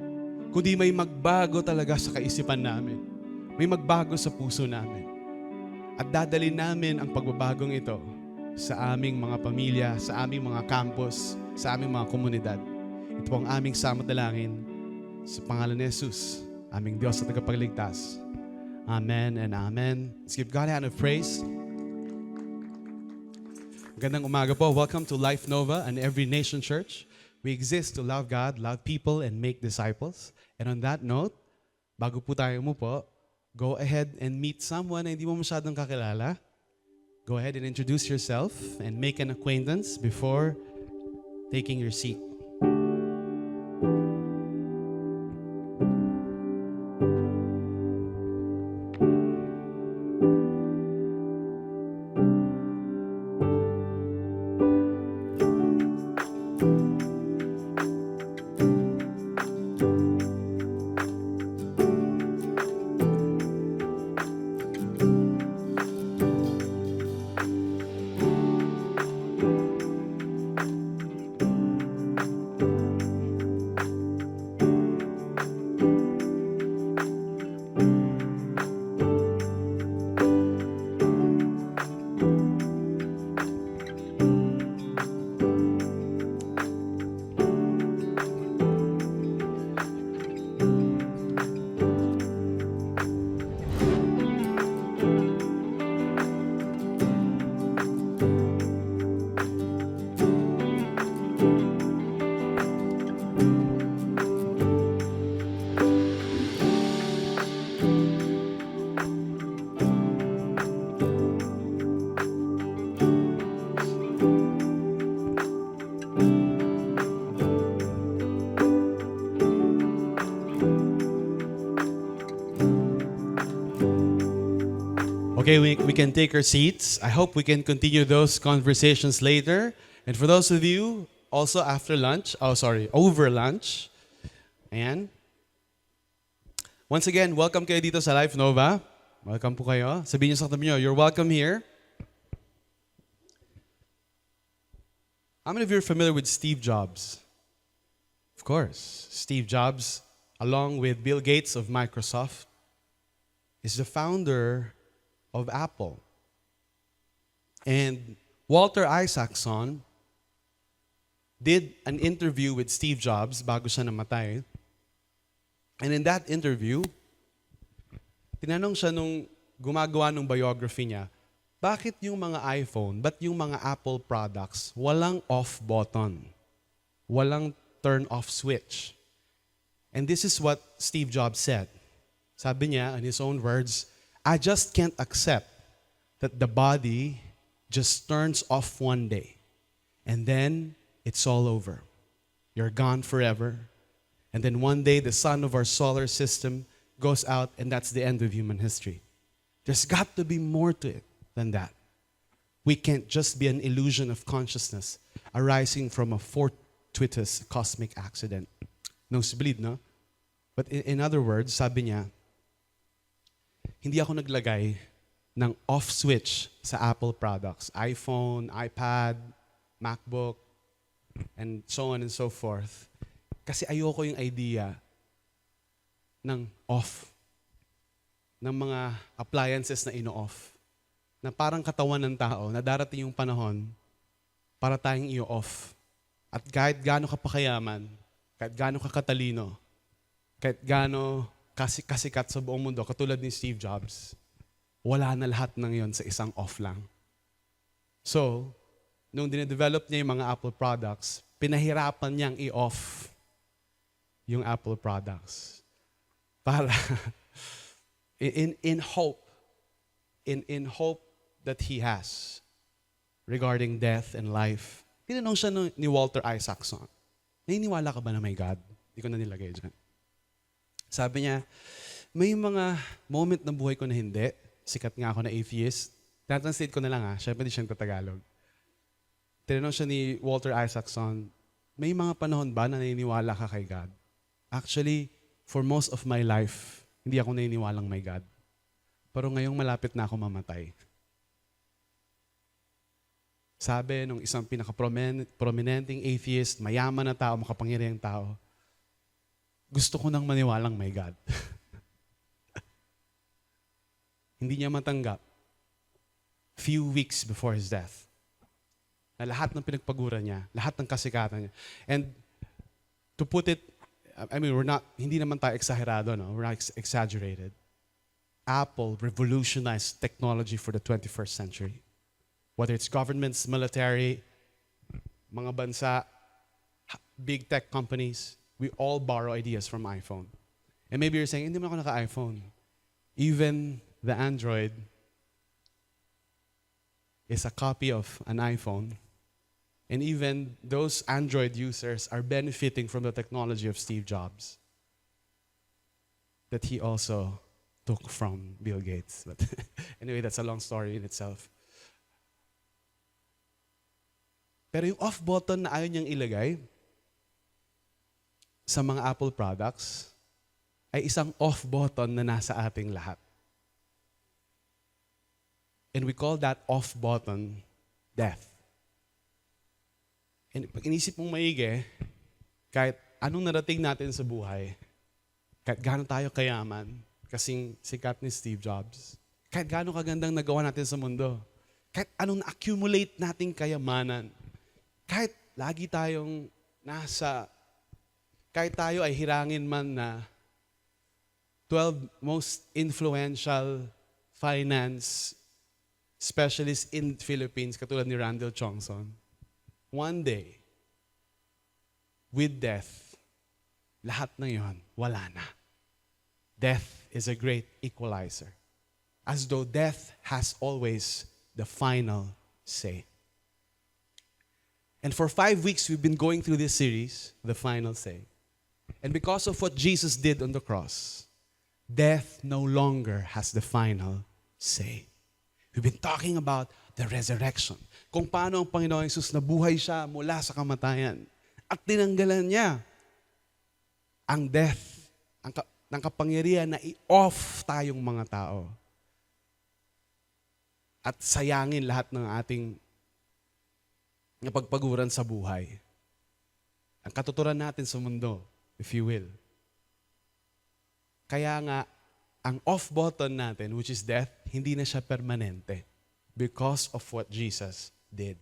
kundi may magbago talaga sa kaisipan namin. May magbago sa puso namin. At dadalhin namin ang pagbabagong ito sa aming mga pamilya, sa aming mga campus, sa aming mga komunidad. Ito po ang aming samot-dalangin sa pangalan ni Jesus, aming Diyos at tagapagligtas. Amen and amen. Let's give God a hand of praise. Magandang umaga po. Welcome to Life Nova and Every Nation Church. We exist to love God, love people, and make disciples. And on that note, bago po tayo umupo, go ahead and meet someone na hindi mo masyadong kakilala. Go ahead and introduce yourself and make an acquaintance before taking your seat. Okay, we can take our seats. I hope we can continue those conversations later. And for those of you also after lunch, over lunch. Ayan. Once again, welcome kayo dito sa Life Nova. Welcome po kayo. Sabihin niyo sa katabi niyo, you're welcome here. How many of you are familiar with Steve Jobs? Of course, Steve Jobs, along with Bill Gates of Microsoft, is the founder of Apple. And Walter Isaacson did an interview with Steve Jobs bago siya namatay. And in that interview, tinanong siya nung gumagawa ng biography niya, bakit yung mga iPhone, ba't yung mga Apple products, walang off button, walang turn off switch? And this is what Steve Jobs said. Sabi niya, in his own words, I just can't accept that the body just turns off one day and then it's all over. You're gone forever. And then one day, the sun of our solar system goes out, and that's the end of human history. There's got to be more to it than that. We can't just be an illusion of consciousness arising from a fortuitous cosmic accident. Nosebleed, no? But in other words, sabi niya, hindi ako naglagay ng off switch sa Apple products. iPhone, iPad, MacBook, and so on and so forth. Kasi ayoko yung idea ng off, ng mga appliances na ino-off, na parang katawan ng tao, na darating yung panahon para tayong i-off. At kahit gaano ka pakayaman, kahit gaano ka katalino, kahit gaano kasikat sa buong mundo, katulad ni Steve Jobs, wala na lahat ng yon sa isang off lang. So, nung dinedevelop niya yung mga Apple products, pinahirapan niyang i-off yung Apple products. Para, in hope that he has regarding death and life. Tinanong siya ni Walter Isaacson, naniniwala ka ba na may God? Hindi ko na nilagay dyan. Sabi niya, may mga moment ng buhay ko na hindi. Sikat nga ako na atheist. Translate ko na lang Siyempre hindi siyang Tagalog. Tinanong siya ni Walter Isaacson, may mga panahon ba na naniniwala ka kay God? Actually, for most of my life, hindi ako naniniwalang may God. Pero ngayong malapit na ako mamatay. Sabi nung isang pinaka-prominenteng atheist, mayaman na tao, makapangyarihang tao, gusto ko nang maniwalang may God. Hindi niya matanggap. Few weeks before his death, na lahat ng pinagpaguran niya, lahat ng kasikatan niya. And to put it, I mean, hindi naman tayo exagerado, no? We're not exaggerated. Apple revolutionized technology for the 21st century. Whether it's governments, military, mga bansa, big tech companies, we all borrow ideas from iPhone. And maybe you're saying, hindi mo ako naka-iPhone. Even the Android is a copy of an iPhone. And even those Android users are benefiting from the technology of Steve Jobs that he also took from Bill Gates. But anyway, that's a long story in itself. Pero yung off button na ayaw niyang ilagay sa mga Apple products ay isang off button na nasa ating lahat. And we call that off button death. And pag inisip mong maigi, kahit anong narating natin sa buhay, kahit gaano tayo kayaman, kasing sikat ni Steve Jobs, kahit gaano kagandang nagawa natin sa mundo, kahit anong na-accumulate nating kayamanan, kahit lagi tayong kahit tayo ay hirangin man na 12 most influential finance specialists in Philippines, katulad ni Randall Chongson, one day, with death, lahat ng yon, wala na. Death is a great equalizer. As though death has always the final say. And for 5 weeks, we've been going through this series, The Final Say. And because of what Jesus did on the cross, death no longer has the final say. We've been talking about the resurrection. Kung paano ang Panginoong Jesus nabuhay siya mula sa kamatayan. At tinanggalan niya ang death, ng kapangyarihan na i-off tayong mga tao. At sayangin lahat ng ating napagpaguran sa buhay. Ang katuturan natin sa mundo, if you will. Kaya nga, ang off button natin, which is death, hindi na siya permanente because of what Jesus did.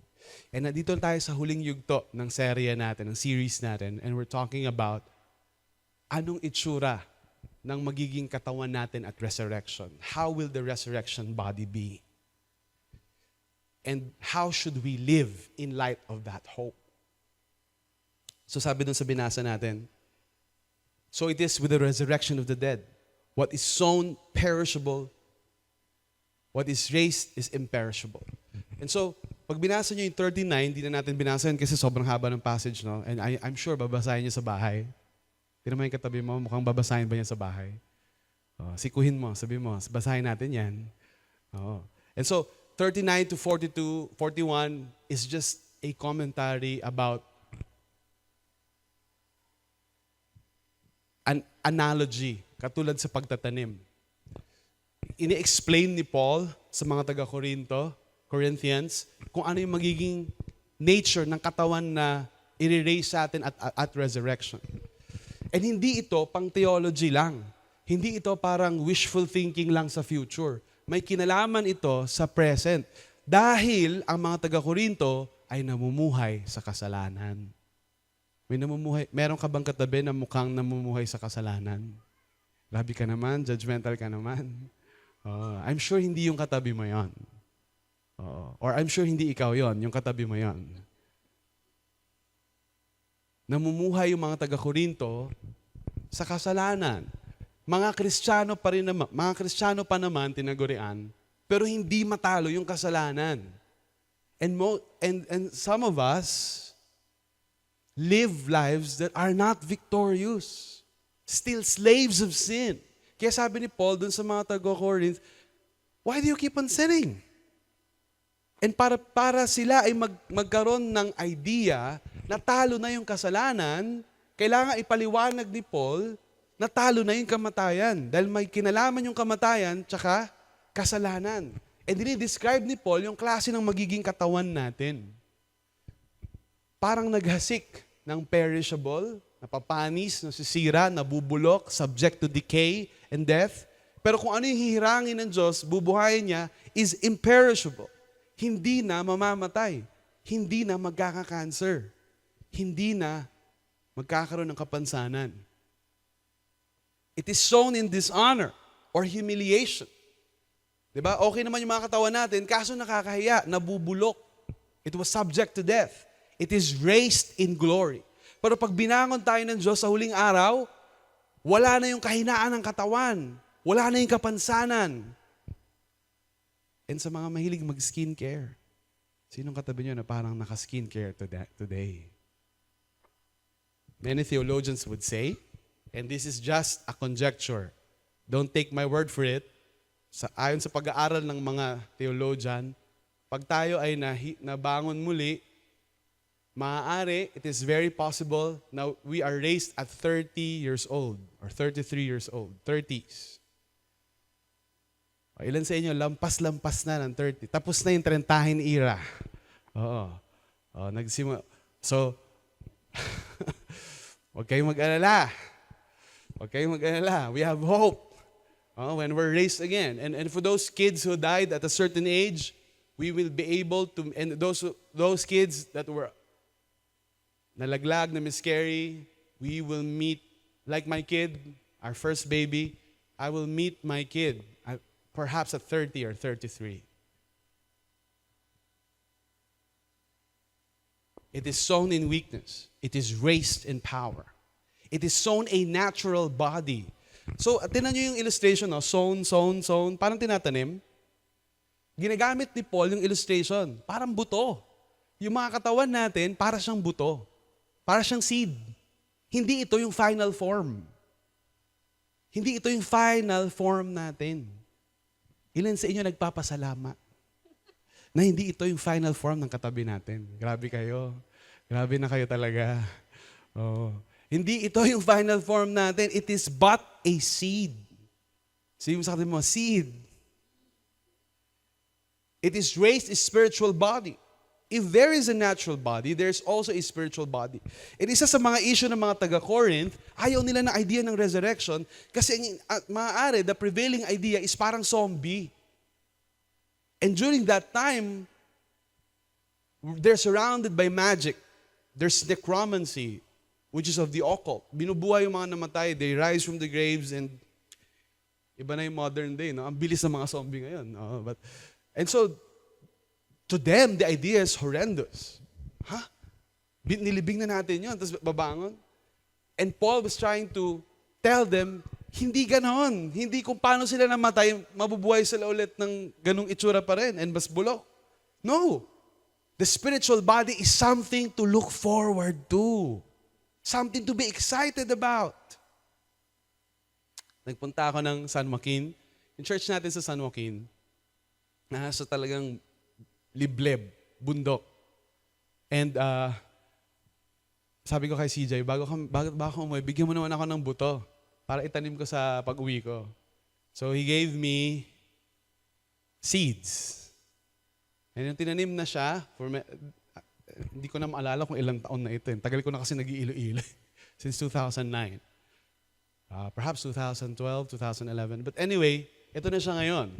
And nandito tayo sa huling yugto ng serye natin, ng series natin, and we're talking about anong itsura ng magiging katawan natin at resurrection. How will the resurrection body be? And how should we live in light of that hope? So sabi dun sa binasa natin, so it is with the resurrection of the dead. What is sown perishable, what is raised is imperishable. And so, pag binasa nyo yung 39, hindi na natin binasa yun kasi sobrang haba ng passage, no? And I'm sure babasahin nyo sa bahay. Tingnan mo yung katabi mo, mukhang babasahin ba niya sa bahay? Sikuhin mo, sabi mo, basahin natin yan. And so, 39 to 42, 41 is just a commentary about an analogy, katulad sa pagtatanim. Ini-explain ni Paul sa mga Corinthians, kung ano yung magiging nature ng katawan na i-raise sa atin at resurrection. And hindi ito pang theology lang. Hindi ito parang wishful thinking lang sa future. May kinalaman ito sa present. Dahil ang mga taga-Korinto ay namumuhay sa kasalanan. Meron ka bang katabi na mukhang namumuhay sa kasalanan? Grabe ka naman, judgmental ka naman. I'm sure hindi yung katabi mo yon. Or I'm sure hindi ikaw yon, yung katabi mo yon. Namumuhay yung mga taga-Korinto sa kasalanan. Mga Kristiyano pa naman tinagurian, pero hindi matalo yung kasalanan. And some of us live lives that are not victorious. Still slaves of sin. Kaya sabi ni Paul dun sa mga taga-Corinth, why do you keep on sinning? And para sila ay magkaroon ng idea na talo na yung kasalanan, kailangan ipaliwanag ni Paul na talo na yung kamatayan. Dahil may kinalaman yung kamatayan tsaka kasalanan. And dinidescribe ni Paul yung klase ng magiging katawan natin. Parang naghasik ng perishable, napapanis, nasisira, nabubulok, subject to decay and death. Pero kung ano yung hihirangin ng Diyos, bubuhayin niya, is imperishable. Hindi na mamamatay. Hindi na magkaka-cancer. Hindi na magkakaroon ng kapansanan. It is sown in dishonor or humiliation. Diba? Okay naman yung mga katawan natin, kaso nakakahiya, nabubulok. It was subject to death. It is raised in glory. Pero pag binangon tayo ng Diyos sa huling araw, wala na yung kahinaan ng katawan. Wala na yung kapansanan. And sa mga mahilig mag-skincare, sinong katabi nyo na parang naka-skincare today? Many theologians would say, and this is just a conjecture, don't take my word for it, ayon sa pag-aaral ng mga theologian, pag tayo ay nabangon muli, maaari, it is very possible na we are raised at 30 years old or 33 years old, 30s. O, ilan sa inyo, lampas-lampas na ng 30. Tapos na yung 30 era. Nagsimula. So, huwag kayong mag-alala. Huwag kayong mag-alala. We have hope when we're raised again. And for those kids who died at a certain age, we will be able to, and those kids that were nalaglag, na miscarry, we will meet, like my kid, our first baby, I will meet my kid, perhaps at 30 or 33. It is sown in weakness. It is raised in power. It is sown a natural body. So, tinan nyo yung illustration, no? Sown. Parang tinatanim. Ginagamit ni Paul yung illustration. Parang buto. Yung mga katawan natin, para siyang buto. Para siyang seed. Hindi ito yung final form. Hindi ito yung final form natin. Ilan sa inyo nagpapasalamat na hindi ito yung final form ng katabi natin? Grabe kayo. Grabe na kayo talaga. Hindi ito yung final form natin. It is but a seed. Sabi mo sa katabi mo, seed. It is raised a spiritual body. If there is a natural body, there's also a spiritual body. And isa sa mga issue ng mga taga-Corinth, ayaw nila ng idea ng resurrection kasi maaari, the prevailing idea is parang zombie. And during that time, they're surrounded by magic. There's necromancy, which is of the occult. Binubuhay yung mga namatay, they rise from the graves, and iba na yung modern day, no? Ang bilis ng mga zombie ngayon. And so, to them, the idea is horrendous. Nilibing na natin yun, tapos babangon. And Paul was trying to tell them, hindi ganon. Hindi kung paano sila namatay, mabubuhay sila ulit ng ganong itsura pa rin, and mas bulok. No. The spiritual body is something to look forward to. Something to be excited about. Nagpunta ako ng San Joaquin. Yung church natin sa San Joaquin, nasa talagang liblib, bundok. And sabi ko kay CJ, bago ako umuwi, bigyan mo naman ako ng buto para itanim ko sa pag-uwi ko. So he gave me seeds. And yung tinanim na siya, hindi ko na maalala kung ilang taon na ito. Tagal ko na kasi nag-iilo-ilo since 2009. Perhaps 2012, 2011. But anyway, ito na siya ngayon.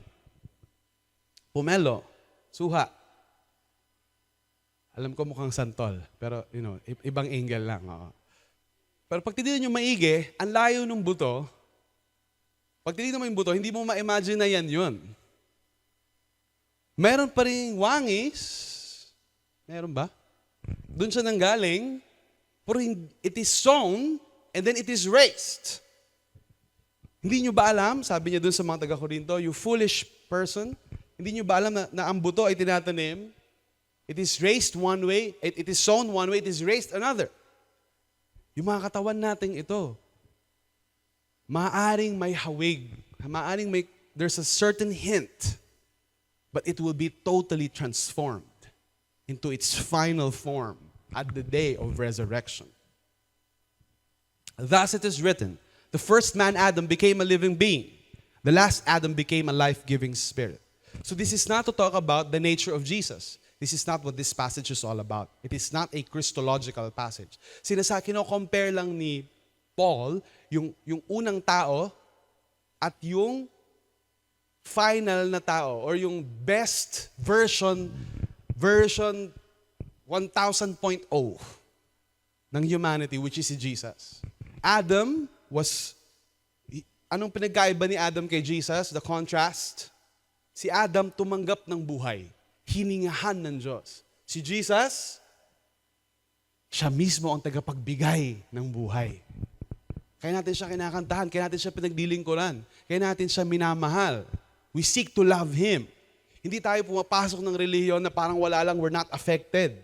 Pumelo, suha. Alam ko mukhang santol, pero ibang angle lang. Pero pag tinignan nyo maigi, ang layo ng buto, pag tinignan mo yung buto, hindi mo ma-imagine na yan yun. Meron pa rin wangis. Meron ba? Doon siya nanggaling, pero it is sown and then it is raised. Hindi nyo ba alam, sabi niya doon sa mga taga-Corinto, you foolish person, hindi nyo ba alam na ang buto ay tinatanim? It is raised one way, it is sown one way, it is raised another. Yung mga katawan natin ito, maaring may hawig, there's a certain hint, but it will be totally transformed into its final form at the day of resurrection. Thus it is written, the first man, Adam, became a living being. The last Adam became a life-giving spirit. So this is not to talk about the nature of Jesus. This is not what this passage is all about. It is not a Christological passage. Kino-compare lang ni Paul yung unang tao at yung final na tao or yung best version 1,000.0 ng humanity, which is si Jesus. Adam was, anong pinagkaiba ni Adam kay Jesus? The contrast. Si Adam tumanggap ng buhay. Hiningahan ng Diyos. Si Jesus, siya mismo ang tagapagbigay ng buhay. Kaya natin siya kinakantahan, kaya natin siya pinaglilingkuran, kaya natin siya minamahal. We seek to love Him. Hindi tayo pumapasok ng relihiyon na parang wala lang, we're not affected.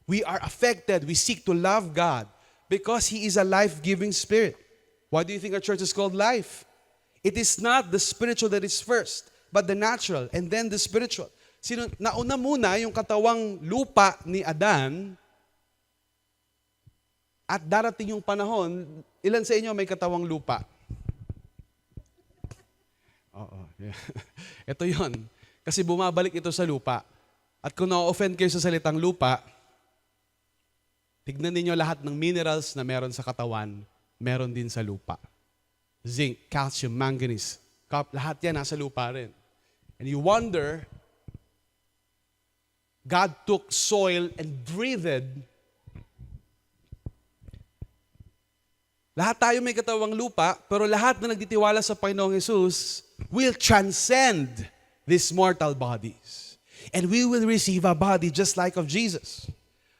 We are affected. We seek to love God because He is a life-giving Spirit. Why do you think our church is called Life? It is not the spiritual that is first, but the natural and then the spiritual. Nauna muna yung katawang lupa ni Adan at darating yung panahon, ilan sa inyo may katawang lupa? Oo. Yeah. Ito yon. Kasi bumabalik ito sa lupa. At kung na-offend kayo sa salitang lupa, tignan ninyo lahat ng minerals na meron sa katawan, meron din sa lupa. Zinc, calcium, manganese, lahat yan nasa lupa rin. And you wonder, God took soil and breathed. Lahat tayo may katawang lupa, pero lahat na nagtitiwala sa Panginoong Jesus will transcend these mortal bodies. And we will receive a body just like of Jesus.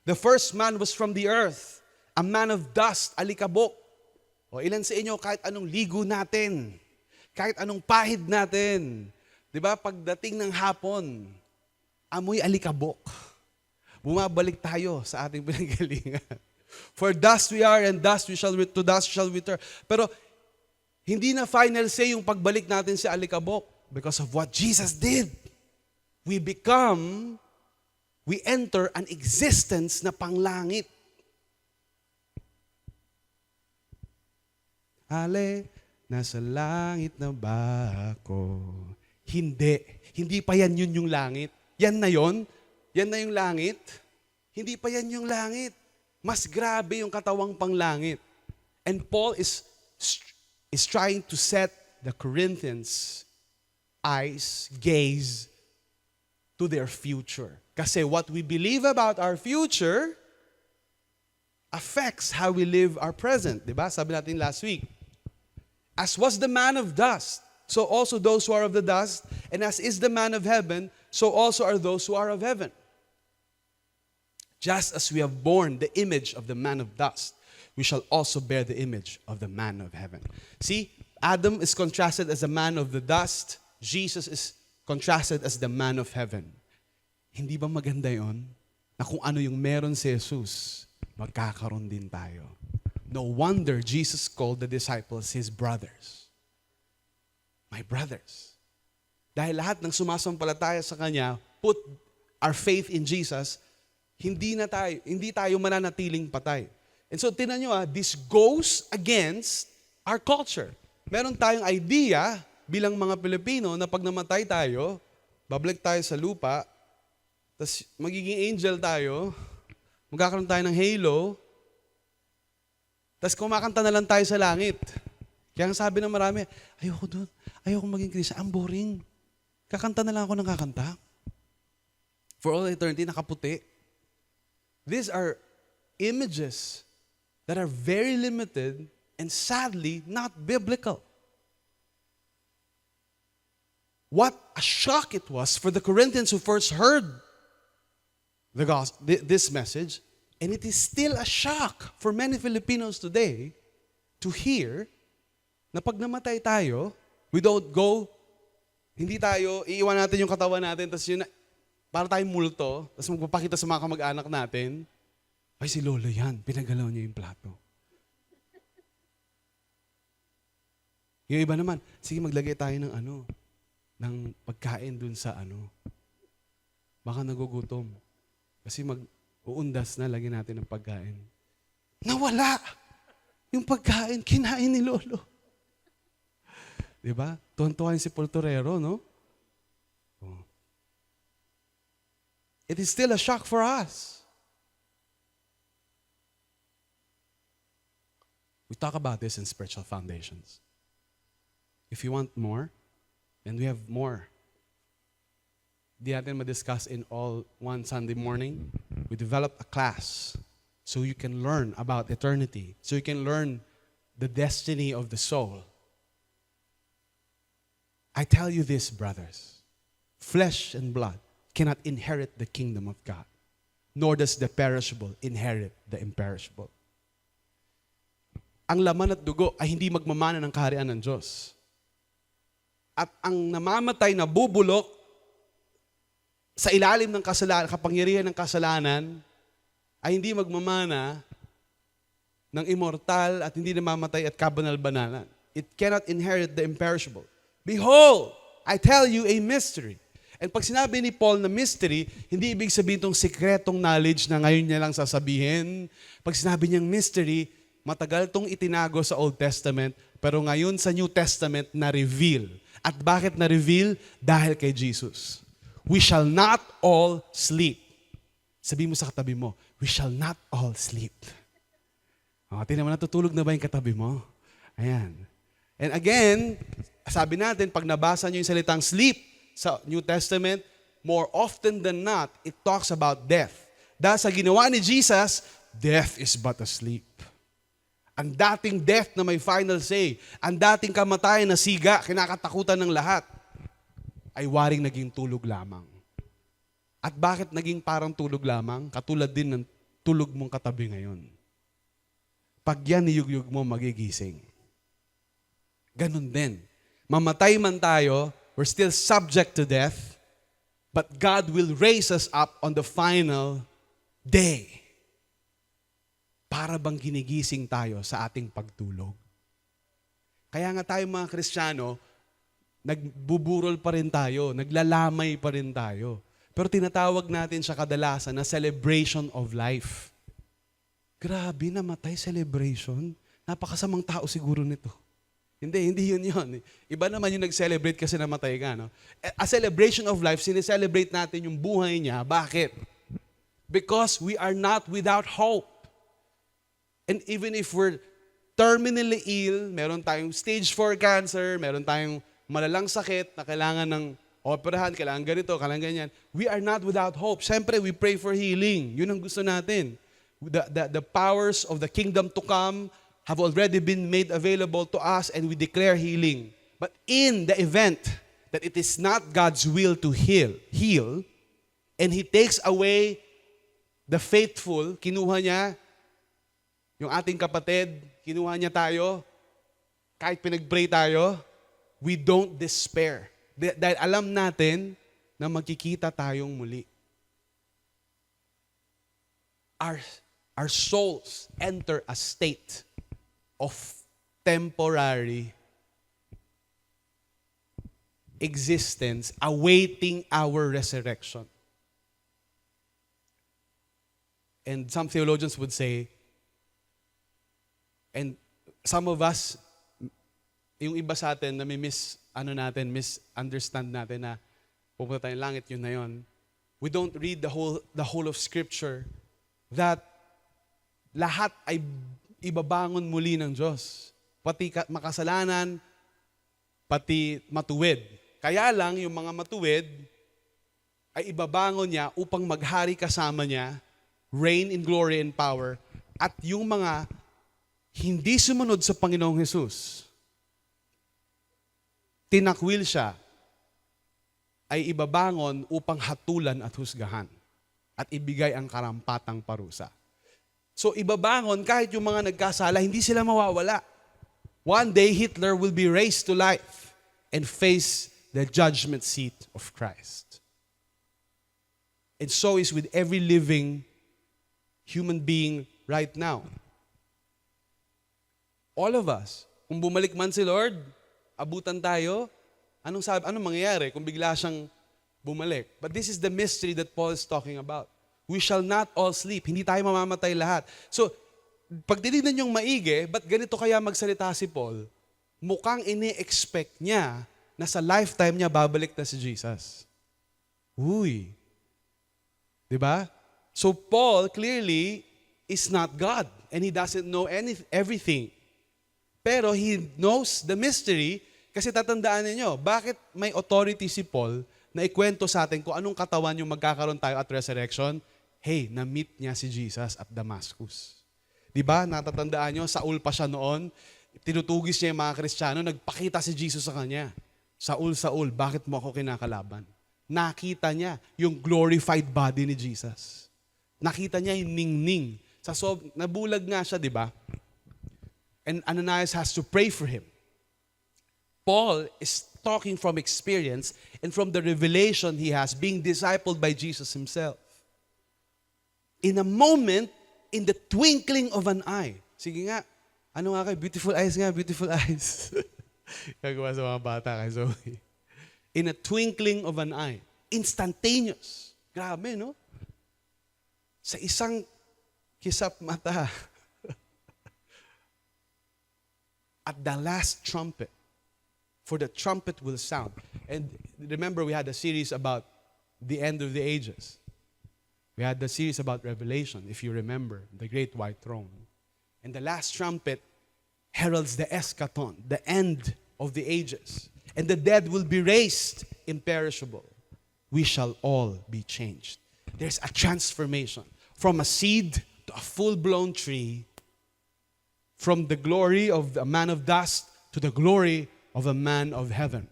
The first man was from the earth, a man of dust, alikabok. O ilan sa inyo, kahit anong ligo natin, kahit anong pahid natin, di ba, pagdating ng hapon, amoy alikabok. Bumabalik tayo sa ating pinanggalingan. For dust we are and to dust shall return. Pero hindi na final say yung pagbalik natin sa alikabok because of what Jesus did. We enter an existence na panglangit. Ale, nasa langit na ba ako? Hindi pa yan yun yung langit. Yan na yon? Yan na yung langit? Hindi pa yan yung langit. Mas grabe yung katawang panglangit. And Paul is trying to set the Corinthians' gaze to their future. Kasi what we believe about our future affects how we live our present. Diba? Sabi natin last week. As was the man of dust, so also those who are of the dust, and as is the man of heaven, so also are those who are of heaven. Just as we have borne the image of the man of dust, we shall also bear the image of the man of heaven. See, Adam is contrasted as a man of the dust. Jesus is contrasted as the man of heaven. Hindi ba maganda yon? Na kung ano yung meron si Jesus, magkakaroon din tayo. No wonder Jesus called the disciples His brothers. My brothers. Dahil lahat ng sumasampalataya sa Kanya, put our faith in Jesus, hindi tayo mananatiling patay. And so, tinan nyo this goes against our culture. Meron tayong idea bilang mga Pilipino na pag namatay tayo, babalik tayo sa lupa, tapos magiging angel tayo, magkakaroon tayo ng halo, tapos kumakanta na lang tayo sa langit. Kaya ang sabi ng marami, ayoko doon, ayoko maging Christian, ang boring. Kakanta na lang ako ng kakanta. For all eternity, nakaputi. These are images that are very limited and sadly not biblical. What a shock it was for the Corinthians who first heard the gospel, this message, and it is still a shock for many Filipinos today to hear na pag namatay tayo, we don't go, hindi tayo, iiwan natin yung katawan natin, tapos yun, para tayong multo, tapos magpapakita sa mga kamag-anak natin, ay si Lolo yan, pinagalaw niya yung plato. Yung iba naman, sige maglagay tayo ng ng pagkain dun sa baka nagugutom. Kasi mag-uundas na, lagyan natin ng pagkain. Nawala! Yung pagkain, kinain ni Lolo. Diba? Tuwan-tuwan si Poltorero, no? Oh. It is still a shock for us. We talk about this in Spiritual Foundations. If you want more, and we have more, di natin ma-discuss in all one Sunday morning. We develop a class so you can learn about eternity, so you can learn the destiny of the soul. I tell you this, brothers, flesh and blood cannot inherit the kingdom of God, nor does the perishable inherit the imperishable. Ang laman at dugo ay hindi magmamana ng kaharian ng Diyos. At ang namamatay na bubulok sa ilalim ng kasalanan, kapangyarihan ng kasalanan, ay hindi magmamana ng immortal at hindi namamatay at kabanal-banalan. It cannot inherit the imperishable. Behold, I tell you a mystery. And pag sinabi ni Paul na mystery, hindi ibig sabihin itong sikretong knowledge na ngayon niya lang sasabihin. Pag sinabi niyang mystery, matagal itong itinago sa Old Testament, pero ngayon sa New Testament, na-reveal. At bakit na-reveal? Dahil kay Jesus. We shall not all sleep. Sabi mo sa katabi mo, we shall not all sleep. Tingnan mo, natutulog na ba yung katabi mo? Ayan. And again, sabi natin, pag nabasa nyo yung salitang sleep sa New Testament, more often than not, it talks about death. Dahil sa ginawa ni Jesus, death is but a sleep. Ang dating death na may final say, ang dating kamatayan na siga, kinakatakutan ng lahat, ay waring naging tulog lamang. At bakit naging parang tulog lamang? Katulad din ng tulog mong katabi ngayon. Pag yan niyugyug mo, magigising. Ganun din. Mamatay man tayo, we're still subject to death, but God will raise us up on the final day. Para bang ginigising tayo sa ating pagtulog. Kaya nga tayo mga Kristiyano, nagbuburol pa rin tayo, naglalamay pa rin tayo. Pero tinatawag natin siya kadalasan na celebration of life. Grabe, namatay celebration. Napakasamang tao siguro nito. Hindi yun. Iba naman yung nag-celebrate kasi namatay ka. No? A celebration of life, sineselebrate natin yung buhay niya. Bakit? Because we are not without hope. And even if we're terminally ill, meron tayong stage 4 cancer, meron tayong malalang sakit na kailangan ng operahan, kailangan ganito, kailangan ganyan, we are not without hope. Siyempre, we pray for healing. Yun ang gusto natin. The powers of the kingdom to come have already been made available to us and we declare healing. But in the event that it is not God's will to heal, and He takes away the faithful, kinuha niya yung ating kapatid, kinuha niya tayo, kahit pinag-pray tayo, we don't despair. Dahil alam natin na magkikita tayong muli. Our souls enter a state of temporary existence awaiting our resurrection. And some theologians would say, and some of us, yung iba sa atin na may misunderstand natin na pupunta tayong langit, yun na yun. We don't read the whole of Scripture that lahat ay ibabangon muli ng Diyos. Pati makasalanan, pati matuwid. Kaya lang, yung mga matuwid ay ibabangon niya upang maghari kasama niya, reign in glory and power, at yung mga hindi sumunod sa Panginoong Hesus, tinakwil siya, ay ibabangon upang hatulan at husgahan at ibigay ang karampatang parusa. So ibabangon kahit yung mga nagkasala, hindi sila mawawala. One day, Hitler will be raised to life and face the judgment seat of Christ. And so is with every living human being right now. All of us, kung bumalik man si Lord, abutan tayo, anong mangyayari kung bigla siyang bumalik? But this is the mystery that Paul is talking about. We shall not all sleep. Hindi tayo mamamatay lahat. So, pag tinignan niyong maigi, ba't ganito kaya magsalita si Paul? Mukhang ini-expect niya na sa lifetime niya babalik na si Jesus. Uy. Diba? So Paul clearly is not God and he doesn't know everything. Pero he knows the mystery kasi tatandaan ninyo, bakit may authority si Paul na ikwento sa atin kung anong katawan yung magkakaroon tayo at resurrection? Hey, na-meet niya si Jesus at Damascus. Diba? Natatandaan nyo, Saul pa siya noon, tinutugis niya yung mga Kristiyano, nagpakita si Jesus sa kanya. Saul, Saul, bakit mo ako kinakalaban? Nakita niya yung glorified body ni Jesus. Nakita niya yung ningning. Nabulag nga siya, di ba? And Ananias has to pray for him. Paul is talking from experience and from the revelation he has being discipled by Jesus himself. In a moment, in the twinkling of an eye. Sige nga, ano nga kayo? Beautiful eyes nga, beautiful eyes. Gagawa sa mga bata kay Zoe. In a twinkling of an eye. Instantaneous. Grabe, no? Sa isang kisap mata. At the last trumpet, for the trumpet will sound. And remember, we had a series about the end of the ages. We had the series about Revelation, if you remember, the great white throne. And the last trumpet heralds the eschaton, the end of the ages. And the dead will be raised imperishable. We shall all be changed. There's a transformation from a seed to a full-blown tree, from the glory of a man of dust to the glory of a man of heaven.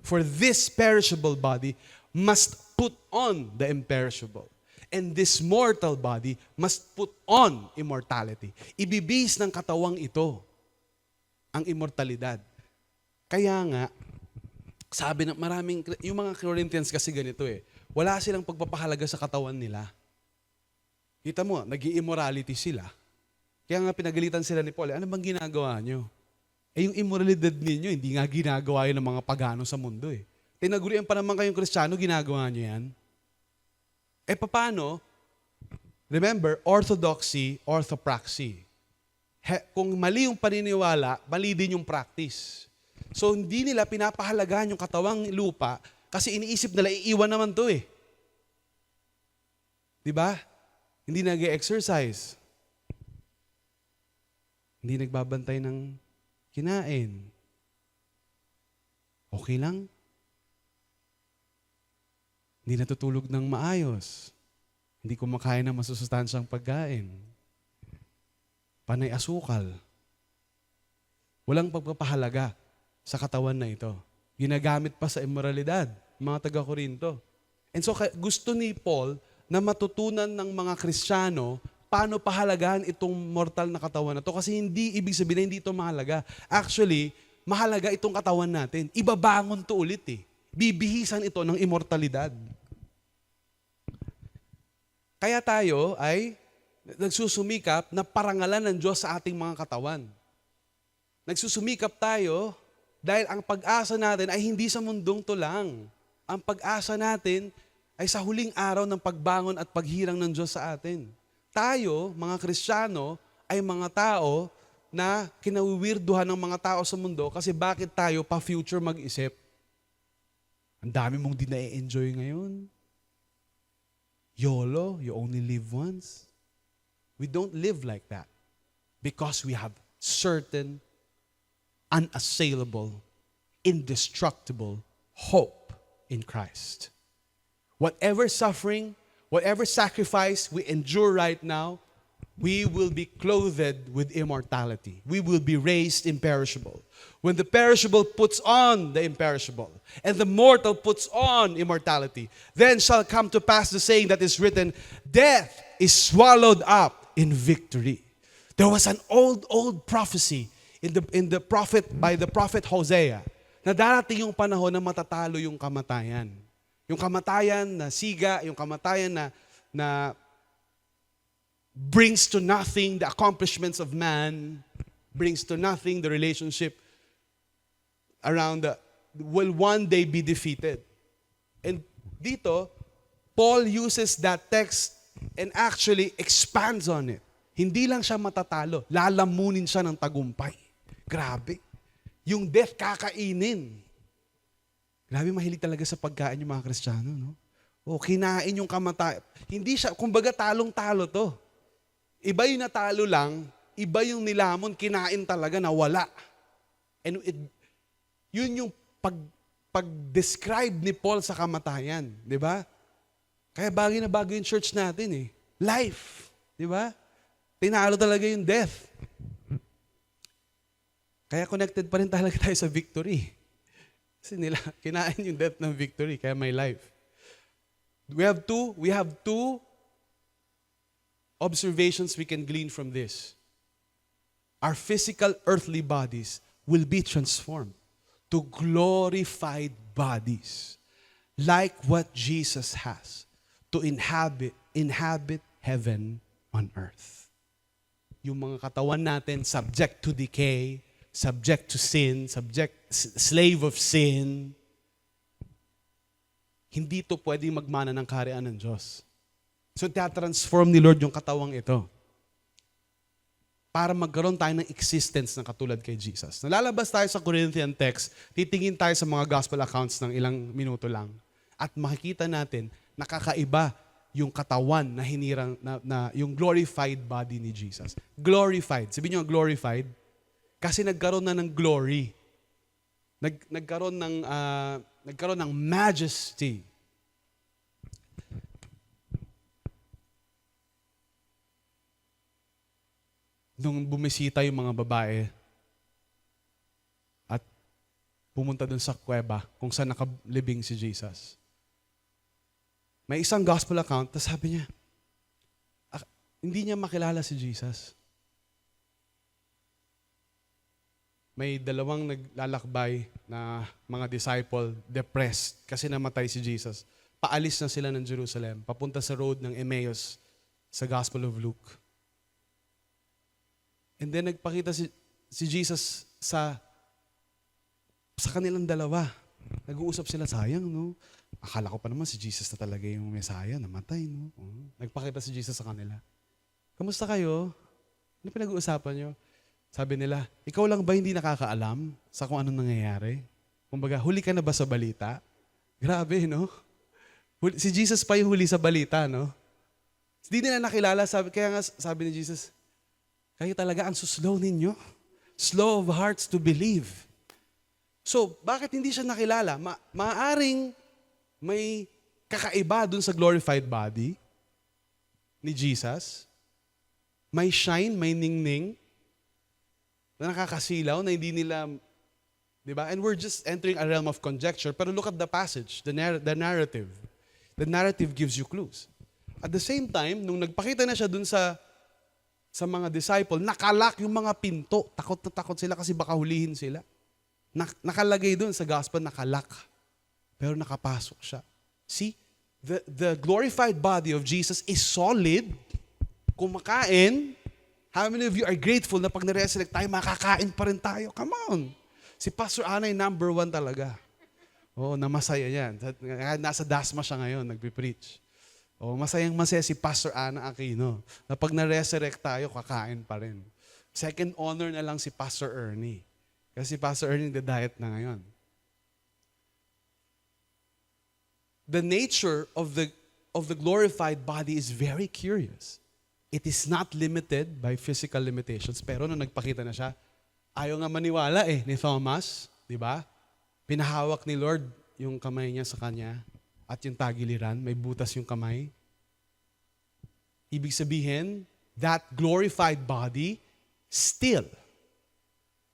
For this perishable body must put on the imperishable. And this mortal body must put on immortality. Ibibihis ng katawang ito ang immortalidad. Kaya nga, sabi ng yung mga Corinthians kasi ganito wala silang pagpapahalaga sa katawan nila. Kita mo, nag-immorality sila. Kaya nga pinagalitan sila ni Paul, ano bang ginagawa nyo? Yung immoralidad ninyo, hindi nga ginagawa yun ng mga pagano sa mundo Tinagurian pa naman kayong Kristiyano, ginagawa nyo yan. Paano? Remember, orthodoxy, orthopraxy. Kung mali yung paniniwala, mali din yung practice. So, hindi nila pinapahalagaan yung katawang lupa kasi iniisip nila, iiwan naman to Diba? Hindi nag-exercise. Hindi nagbabantay ng kinain. Okay lang. Hindi natutulog ng maayos. Hindi kumakain ng masusustansyang pagkain. Panay asukal. Walang pagpapahalaga sa katawan na ito. Ginagamit pa sa immoralidad, mga taga-Korinto. And so gusto ni Paul na matutunan ng mga Kristiyano paano pahalagaan itong mortal na katawan na to kasi hindi ibig sabihin na hindi ito mahalaga. Actually, mahalaga itong katawan natin. Ibabangon to ulit Bibihisan ito ng immortalidad. Kaya tayo ay nagsusumikap na parangalan ng Diyos sa ating mga katawan. Nagsusumikap tayo dahil ang pag-asa natin ay hindi sa mundong to lang. Ang pag-asa natin ay sa huling araw ng pagbangon at paghirang ng Diyos sa atin. Tayo, mga Kristiyano, ay mga tao na kinawiwirduhan ng mga tao sa mundo kasi bakit tayo pa-future mag-isip? Ang dami mong di na-enjoy ngayon. YOLO, you only live once. We don't live like that because we have certain unassailable, indestructible hope in Christ. Whatever suffering, whatever sacrifice we endure right now, we will be clothed with immortality. We will be raised imperishable. When the perishable puts on the imperishable, and the mortal puts on immortality, then shall come to pass the saying that is written, death is swallowed up in victory. There was an old prophecy in the prophet by the prophet Hosea na darating yung panahon na matatalo yung kamatayan. Yung kamatayan na siga, yung kamatayan na brings to nothing the accomplishments of man, brings to nothing the relationship around will one day be defeated. And dito, Paul uses that text and actually expands on it. Hindi lang siya matatalo, lalamunin siya ng tagumpay. Grabe. Yung death kakainin. Grabe, mahilig talaga sa pagkain yung mga Kristiyano, no? O, kinain yung kamatayan. Hindi siya, kumbaga talong-talo to. Iba yung natalo lang, iba yung nilamon, kinain talaga na wala. And yun yung pag-describe ni Paul sa kamatayan. Di ba? Kaya bagay na bagay yung church natin eh. Life. Di ba? Tinalo talaga yung death. Kaya connected pa rin talaga tayo sa victory. Kasi nila, kinain yung death ng victory, kaya may life. We have two observations we can glean from this. Our physical earthly bodies will be transformed to glorified bodies, like what Jesus has, to inhabit heaven on earth. Yung mga katawan natin subject to decay, subject to sin, slave of sin, hindi to pwedeng magmana ng kaharian ng Diyos. So, transform ni Lord yung katawang ito para magkaroon tayo ng existence na katulad kay Jesus. Nalalabas tayo sa Corinthian text, titingin tayo sa mga gospel accounts ng ilang minuto lang at makikita natin nakakaiba yung katawan na hinirang, na yung glorified body ni Jesus. Glorified. Sabihin niyo glorified? Kasi nagkaroon na ng glory. Nagkaroon ng majesty. Nung bumisita yung mga babae at pumunta dun sa kuweba kung saan nakalibing si Jesus. May isang gospel account, tapos sabi niya, hindi niya makilala si Jesus. May dalawang naglalakbay na mga disciple, depressed kasi namatay si Jesus. Paalis na sila ng Jerusalem, papunta sa road ng Emmaus sa Gospel of Luke. And then nagpakita si Jesus sa kanilang dalawa. Nag-uusap sila, sayang, no? Akala ko pa naman si Jesus na talaga yung Messiah, namatay, no? Nagpakita si Jesus sa kanila. Kamusta kayo? Ano pinag-uusapan nyo? Sabi nila, ikaw lang ba hindi nakakaalam sa kung anong nangyayari? Kumbaga, huli ka na ba sa balita? Grabe, no? Si Jesus pa yung huli sa balita, no? Hindi nila nakilala, kaya nga sabi ni Jesus, kayo talaga ang slow ninyo. Slow of hearts to believe. So, bakit hindi siya nakilala? Maaring may kakaiba dun sa glorified body ni Jesus. May shine, may ningning, na nakakasilaw, na hindi nila, di ba? And we're just entering a realm of conjecture. Pero look at the passage, the narrative. The narrative gives you clues. At the same time, nung nagpakita na siya dun sa mga disciple, nakalak yung mga pinto. Takot na takot sila kasi baka hulihin sila. Nakalagay dun sa gospel, nakalak. Pero nakapasok siya. See, the glorified body of Jesus is solid, kumakain, How many of you are grateful na pag na-resurrect tayo, makakain pa rin tayo? Come on. Si Pastor Ana ay number 1 talaga. Oo, na masaya yan. Nasa Dasma siya ngayon, nagpipreach. Oo, masayang-masaya si Pastor Ana Aquino. Na pag na-resurrect tayo, kakain pa rin. Second honor na lang si Pastor Ernie. Kasi si Pastor Ernie nagda-diet na ngayon. The nature of the glorified body is very curious. It is not limited by physical limitations. Pero nung nagpakita na siya, ayaw nga maniwala ni Thomas. Di ba? Pinahawak ni Lord yung kamay niya sa kanya at yung tagiliran, may butas yung kamay. Ibig sabihin, that glorified body still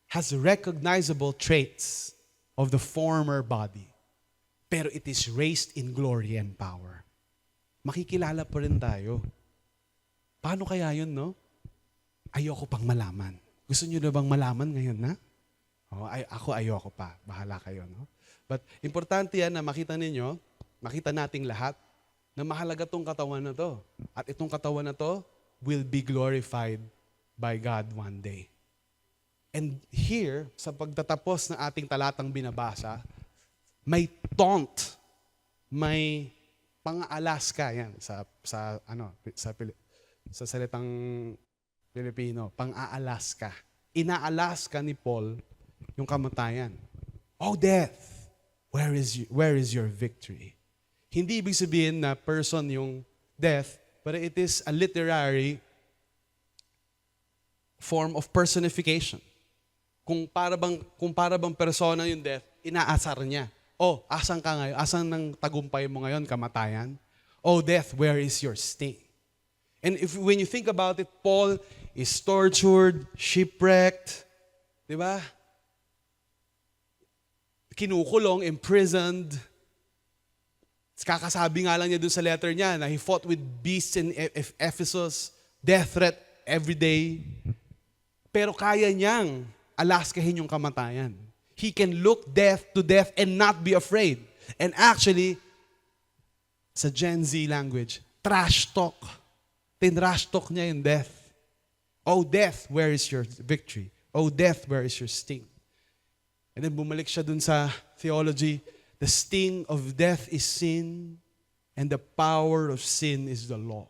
has recognizable traits of the former body. Pero it is raised in glory and power. Makikilala pa rin tayo. Paano kaya yun, no? Ayoko pang malaman. Gusto niyo na bang malaman ngayon, na? Ako ayoko pa. Bahala kayo, no? But importante yan na makita ninyo, makita nating lahat, na mahalaga tong katawan na to. At itong katawan na to will be glorified by God one day. And here, sa pagtatapos ng ating talatang binabasa, may taunt, may pang-aalas ka yan sa salitang Pilipino, pang-aalas ka. Inaalas ka ni Paul yung kamatayan. Oh death, where is your victory? Hindi ibig sabihin na person yung death, but it is a literary form of personification. Kung para bang persona yung death, inaasar niya. Oh, asan ka ngayon? Asan ng tagumpay mo ngayon, kamatayan? Oh death, where is your sting? And when you think about it, Paul is tortured, shipwrecked, di ba? Kinukulong, imprisoned. Kakasabi nga lang niya dun sa letter niya na he fought with beasts in Ephesus, death threat every day. Pero kaya niyang alaskahin yung kamatayan. He can look death to death and not be afraid. And actually, sa Gen Z language, trash talk. Tinrash talk niya yung death. Oh death, where is your victory? Oh death, where is your sting? And then bumalik siya dun sa theology. The sting of death is sin, and the power of sin is the law.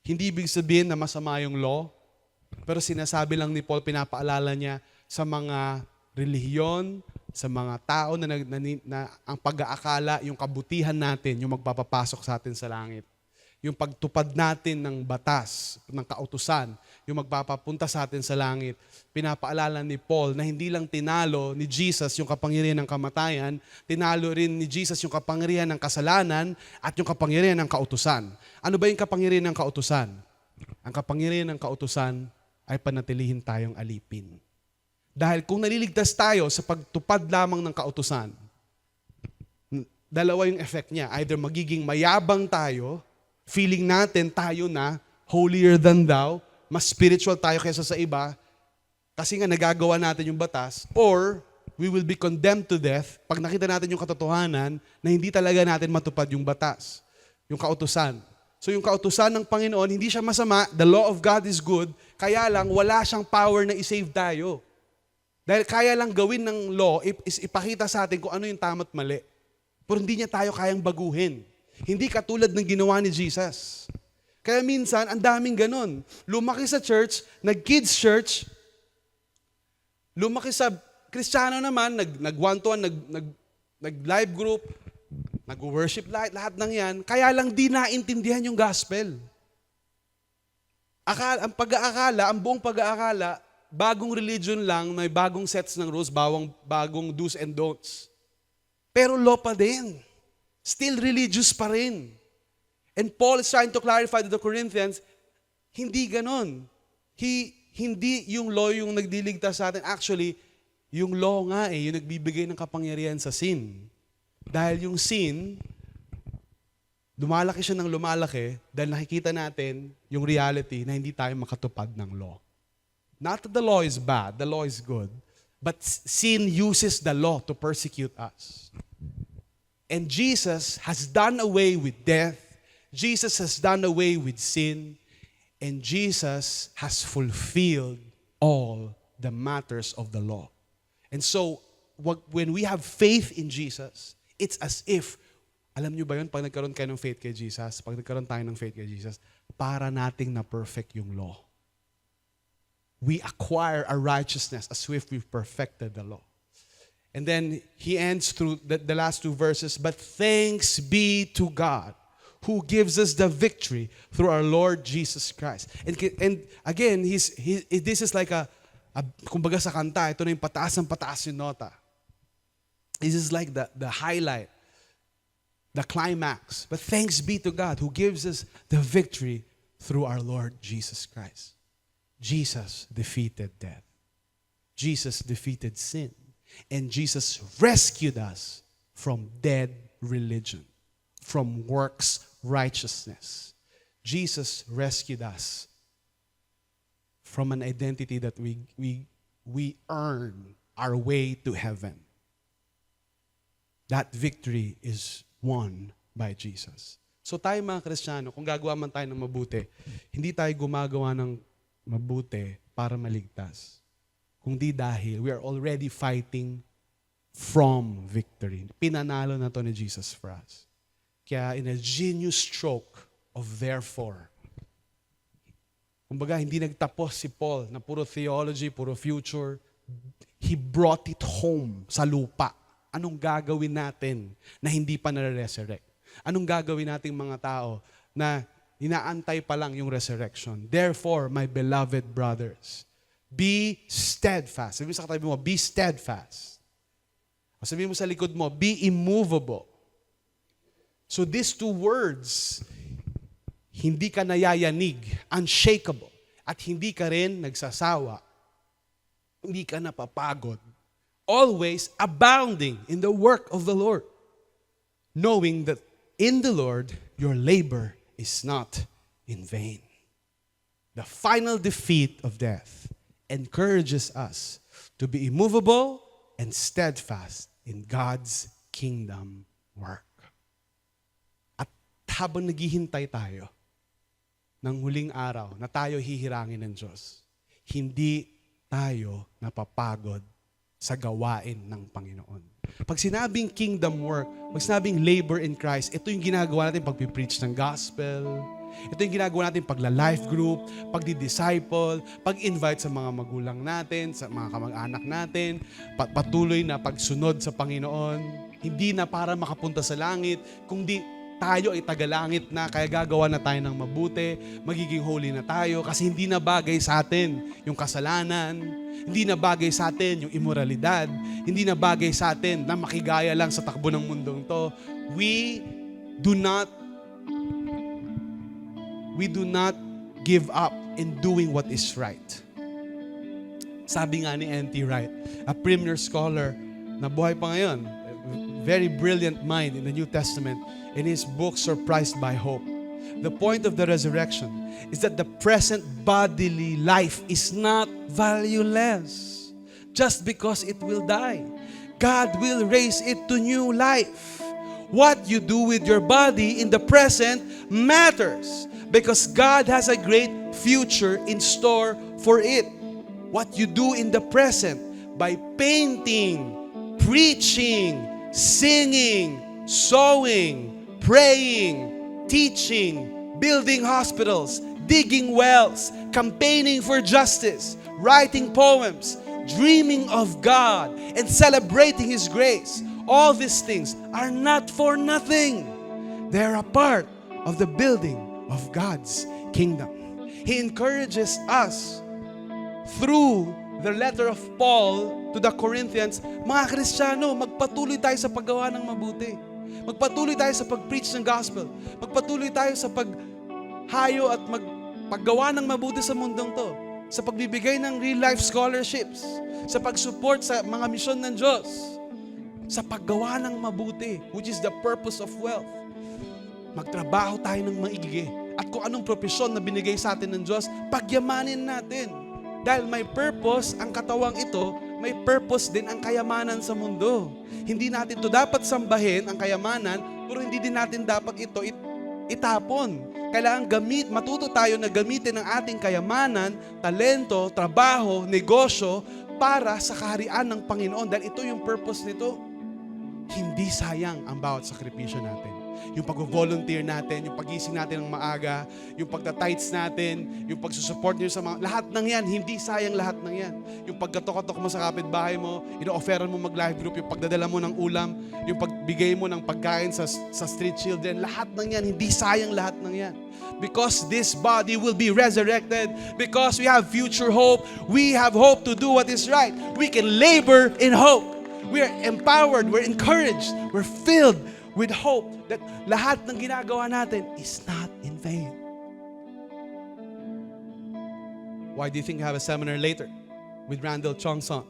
Hindi ibig sabihin na masama yung law, pero sinasabi lang ni Paul, pinapaalala niya sa mga relihiyon, sa mga tao na ang pag-aakala, yung kabutihan natin, yung magpapapasok sa atin sa langit. Yung pagtupad natin ng batas, ng kautusan, yung magpapapunta sa atin sa langit. Pinapaalala ni Paul na hindi lang tinalo ni Jesus yung kapangyarihan ng kamatayan, tinalo rin ni Jesus yung kapangyarihan ng kasalanan at yung kapangyarihan ng kautusan. Ano ba yung kapangyarihan ng kautusan? Ang kapangyarihan ng kautusan ay panatilihin tayong alipin. Dahil kung naliligtas tayo sa pagtupad lamang ng kautusan, dalawa yung effect niya. Either magiging mayabang tayo, feeling natin tayo na holier than thou, mas spiritual tayo kaysa sa iba, kasi nga nagagawa natin yung batas, or we will be condemned to death pag nakita natin yung katotohanan na hindi talaga natin matupad yung batas, yung kautusan. So yung kautusan ng Panginoon, hindi siya masama, the law of God is good, kaya lang wala siyang power na isave tayo. Dahil kaya lang gawin ng law, is ipakita sa atin kung ano yung tama at mali. Pero hindi niya tayo kayang baguhin. Hindi katulad ng ginawa ni Jesus. Kaya minsan, ang daming ganun. Lumaki sa church, nag-kids church, lumaki sa Kristiyano naman, nag-one-to-one, nag-live group, nag-worship lahat ng yan, kaya lang di naintindihan yung gospel. Ang buong pag-aakala, bagong religion lang, may bagong sets ng rules, bagong do's and don'ts. Pero law pa din. Still religious pa rin. And Paul is trying to clarify to the Corinthians, hindi ganon. Hindi yung law yung nagdiligtas sa atin. Actually, yung law nga yung nagbibigay ng kapangyarihan sa sin. Dahil yung sin, lumalaki siya ng lumalaki dahil nakikita natin yung reality na hindi tayo makatupad ng law. Not that the law is bad, the law is good, but sin uses the law to persecute us. And Jesus has done away with death. Jesus has done away with sin. And Jesus has fulfilled all the matters of the law. And so, when we have faith in Jesus, it's as if, alam nyo ba yun, pag nagkaroon kayo ng faith kay Jesus, pag nagkaroon tayo ng faith kay Jesus, para nating na-perfect yung law. We acquire a righteousness as if we've perfected the law. And then he ends through the last two verses, but thanks be to God who gives us the victory through our Lord Jesus Christ. And again, this is like kumbaga sa kanta, ito na yung pataas yung nota. This is like the highlight, the climax. But thanks be to God who gives us the victory through our Lord Jesus Christ. Jesus defeated death. Jesus defeated sin. And Jesus rescued us from dead religion, from works righteousness. Jesus rescued us from an identity that we earn our way to heaven. That victory is won by Jesus. So tayo mga Kristiyano, kung gagawa man tayo ng mabuti, hindi tayo gumagawa ng mabuti para maligtas. Kundi dahil we are already fighting from victory. Pinanalo na to ni Jesus for us. Kaya in a genius stroke of therefore, kumbaga hindi nagtapos si Paul na puro theology, puro future. He brought it home sa lupa. Anong gagawin natin na hindi pa nare-resurrect? Anong gagawin nating mga tao na inaantay pa lang yung resurrection? Therefore, my beloved brothers, be steadfast. Sabihin mo sa katabi mo, be steadfast. O sabihin mo sa likod mo, be immovable. So these two words, hindi ka nayayanig, unshakable, at hindi ka rin nagsasawa, hindi ka napapagod, always abounding in the work of the Lord, knowing that in the Lord, your labor is not in vain. The final defeat of death encourages us to be immovable and steadfast in God's kingdom work. At habang naghihintay tayo ng huling araw na tayo hihirangin ng Diyos, hindi tayo napapagod sa gawain ng Panginoon. Pag sinabing kingdom work, pag sinabing labor in Christ, ito yung ginagawa natin pag-preach ng gospel, ito yung ginagawa natin pagla-life group, pagdi-disciple, pag-invite sa mga magulang natin, sa mga kamag-anak natin, patuloy na pagsunod sa Panginoon. Hindi na para makapunta sa langit, kundi tayo ay tagalangit na, kaya gagawa na tayo ng mabuti, magiging holy na tayo, kasi hindi na bagay sa atin yung kasalanan, hindi na bagay sa atin yung immoralidad, hindi na bagay sa atin na makigaya lang sa takbo ng mundong to. We do not give up in doing what is right. Sabi nga ni N.T. Wright, a premier scholar na buhay pa ngayon, very brilliant mind in the New Testament, in his book, Surprised by Hope. The point of the resurrection is that the present bodily life is not valueless just because it will die. God will raise it to new life. What you do with your body in the present matters because God has a great future in store for it. What you do in the present by painting, preaching, singing, sowing, praying, teaching, building hospitals, digging wells, campaigning for justice, writing poems, dreaming of God, and celebrating His grace. All these things are not for nothing. They're a part of the building of God's kingdom. He encourages us through the letter of Paul to the Corinthians, mga Kristiyano, magpatuloy tayo sa paggawa ng mabuti. Magpatuloy tayo sa pag-preach ng gospel. Magpatuloy tayo sa paghayo at paggawa ng mabuti sa mundong to. Sa pagbibigay ng real-life scholarships. Sa pag-support sa mga misyon ng Diyos. Sa paggawa ng mabuti, which is the purpose of wealth. Magtrabaho tayo ng maigi. At kung anong propesyon na binigay sa atin ng Diyos, pagyamanin natin. Dahil may purpose ang katawang ito, may purpose din ang kayamanan sa mundo. Hindi natin to dapat sambahin, ang kayamanan, pero hindi din natin dapat ito itapon. Kailangan matuto tayo na gamitin ang ating kayamanan, talento, trabaho, negosyo para sa kaharian ng Panginoon. Dahil ito yung purpose nito. Hindi sayang ang bawat sakripisyo natin. Yung pag-volunteer natin, yung pagising natin ng maaga, yung pagta-tithes natin, yung pagsusupport nyo sa mga, lahat ng yan, hindi sayang lahat ng yan. Yung pagkatok-katok mo sa kapitbahay mo, ino-offeran mo mag-live group, yung pagdadala mo ng ulam, yung pagbigay mo ng pagkain sa street children, lahat ng yan, hindi sayang lahat ng yan. Because this body will be resurrected, because we have future hope, we have hope to do what is right. We can labor in hope. We are empowered, we're encouraged, we're filled with hope that lahat ng ginagawa natin is not in vain. Why do you think I have a seminar later with Randall Chongson?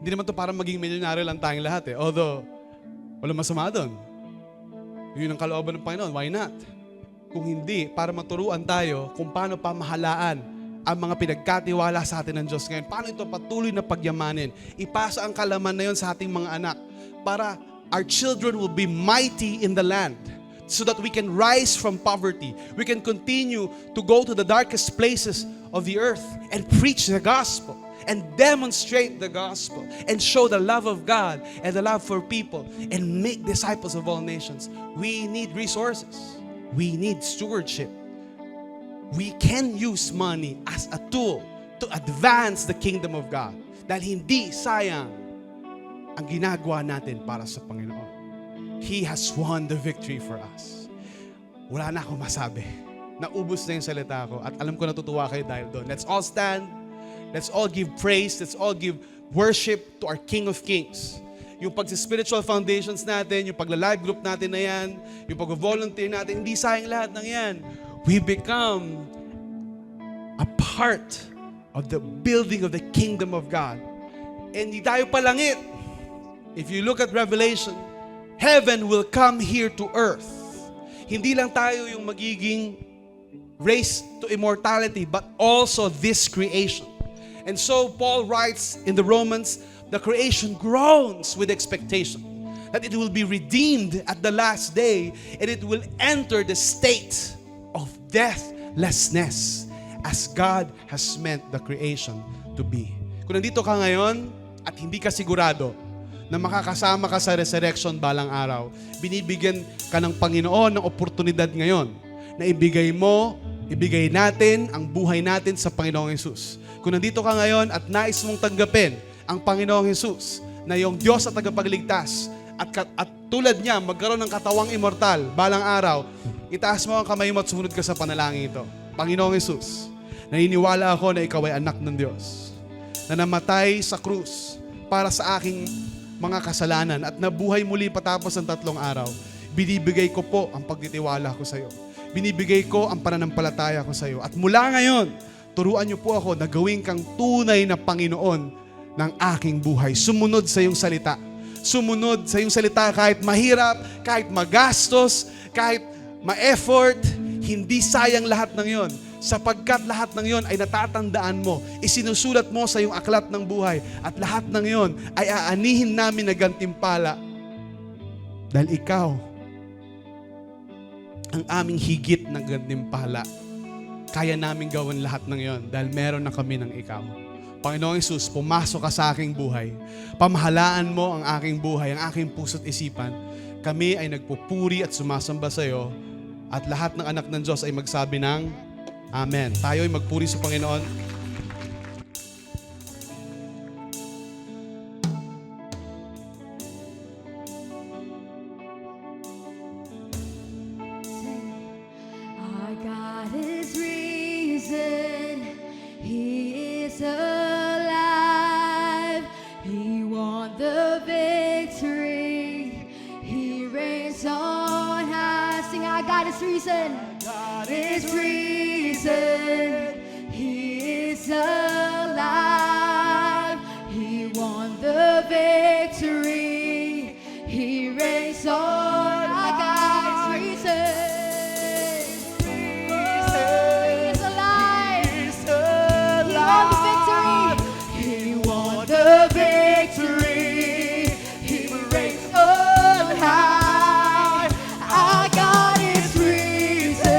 Hindi naman to para maging milyonaryo lang tayong lahat eh. Although, walang masama doon. Yun ang kalooban ng Panginoon, why not? Kung hindi, para maturuan tayo kung paano pamahalaan ang mga pinagkatiwala sa atin ng Diyos ngayon. Paano ito patuloy na pagyamanin? Ipasa ang kalaman na yon sa ating mga anak para our children will be mighty in the land so that we can rise from poverty. We can continue to go to the darkest places of the earth and preach the gospel and demonstrate the gospel and show the love of God and the love for people and make disciples of all nations. We need resources. We need stewardship. We can use money as a tool to advance the kingdom of God. Dahil hindi sayang ang ginagawa natin para sa Panginoon. He has won the victory for us. Wala na akong masabi. Naubos na yung salita ko at alam ko natutuwa kayo dahil doon. Let's all stand. Let's all give praise. Let's all give worship to our King of Kings. Yung pag-spiritual foundations natin, yung pagla-live group natin na yan, yung pag-volunteer natin, hindi sayang lahat ng yan. We become a part of the building of the kingdom of God. And hindi tayo palangit. If you look at Revelation, heaven will come here to earth. Hindi lang tayo yung magiging race to immortality, but also this creation. And so Paul writes in the Romans, the creation groans with expectation that it will be redeemed at the last day and it will enter the state of deathlessness as God has meant the creation to be. Kung nandito ka ngayon at hindi ka sigurado na makakasama ka sa resurrection balang araw, binibigyan ka ng Panginoon ng oportunidad ngayon na ibigay natin ang buhay natin sa Panginoong Hesus. Kung nandito ka ngayon at nais mong tanggapin ang Panginoong Hesus na yung Diyos at tagapagligtas at tulad niya magkaroon ng katawang immortal balang araw, itaas mo ang kamay mo at sumunod ka sa panalangin ito. Panginoong Hesus, naniniwala ako na ikaw ay anak ng Diyos na namatay sa krus para sa aking mga kasalanan at nabuhay muli patapos ng 3 araw. Binibigay ko po ang pagtitiwala ko sa iyo. Binibigay ko ang pananampalataya ko sa iyo. At mula ngayon, turuan niyo po ako na gawin kang tunay na Panginoon ng aking buhay. Sumunod sa iyong salita. Sumunod sa iyong salita kahit mahirap, kahit magastos, kahit ma-effort, hindi sayang lahat ng yon. Sapagkat lahat ng yon ay natatandaan mo, isinusulat mo sa iyong aklat ng buhay, at lahat ng yon ay aanihin namin na gantimpala. Dahil ikaw, ang aming higit ng gantimpala. Kaya namin gawin lahat ng yon dahil meron na kami ng ikaw. Panginoong Hesus, pumasok ka sa aking buhay. Pamahalaan mo ang aking buhay, ang aking puso't isipan. Kami ay nagpupuri at sumasamba sa iyo. At lahat ng anak ng Diyos ay magsabi ng Amen. Tayo ay magpuri sa Panginoon. Our God is risen. He is alive. He won the victory. He reigns on high. Sing, our God is risen. God is risen. He is alive. He won the victory. He reigns on. Our God is risen. He is alive. He won the victory. He won the victory. He reigns on high. Our God is risen.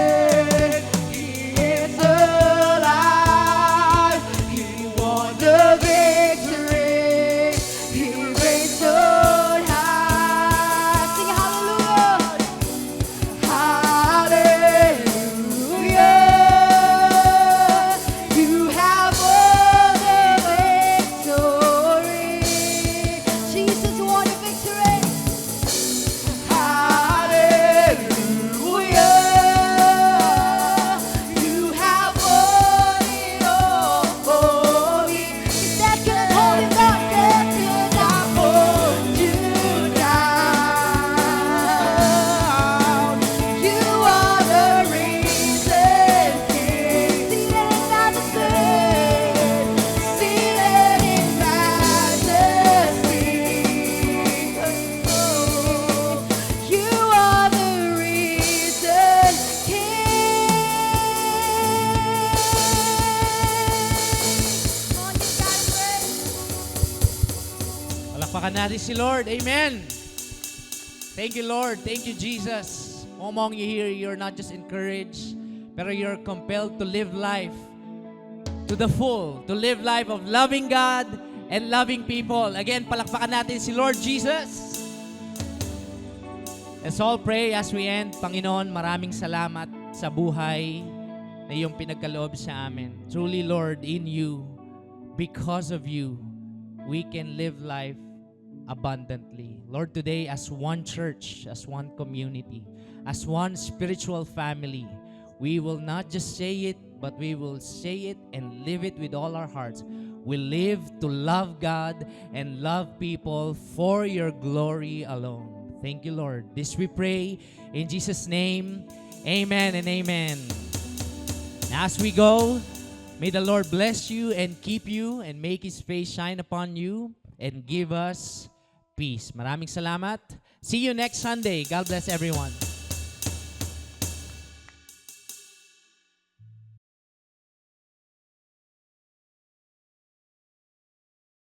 Palakpakan natin si Lord. Amen. Thank you, Lord. Thank you, Jesus. Among you here, you're not just encouraged, pero you're compelled to live life to the full, to live life of loving God and loving people. Again, palakpakan natin si Lord Jesus. Let's all pray as we end. Panginoon, maraming salamat sa buhay na iyong pinagkaloob sa amin. Truly, Lord, in you, because of you, we can live life abundantly. Lord, today as one church, as one community, as one spiritual family, we will not just say it, but we will say it and live it with all our hearts. We live to love God and love people for your glory alone. Thank you, Lord. This we pray in Jesus' name. Amen and amen. As we go, may the Lord bless you and keep you and make His face shine upon you and give us peace. Maraming salamat. See you next Sunday. God bless everyone.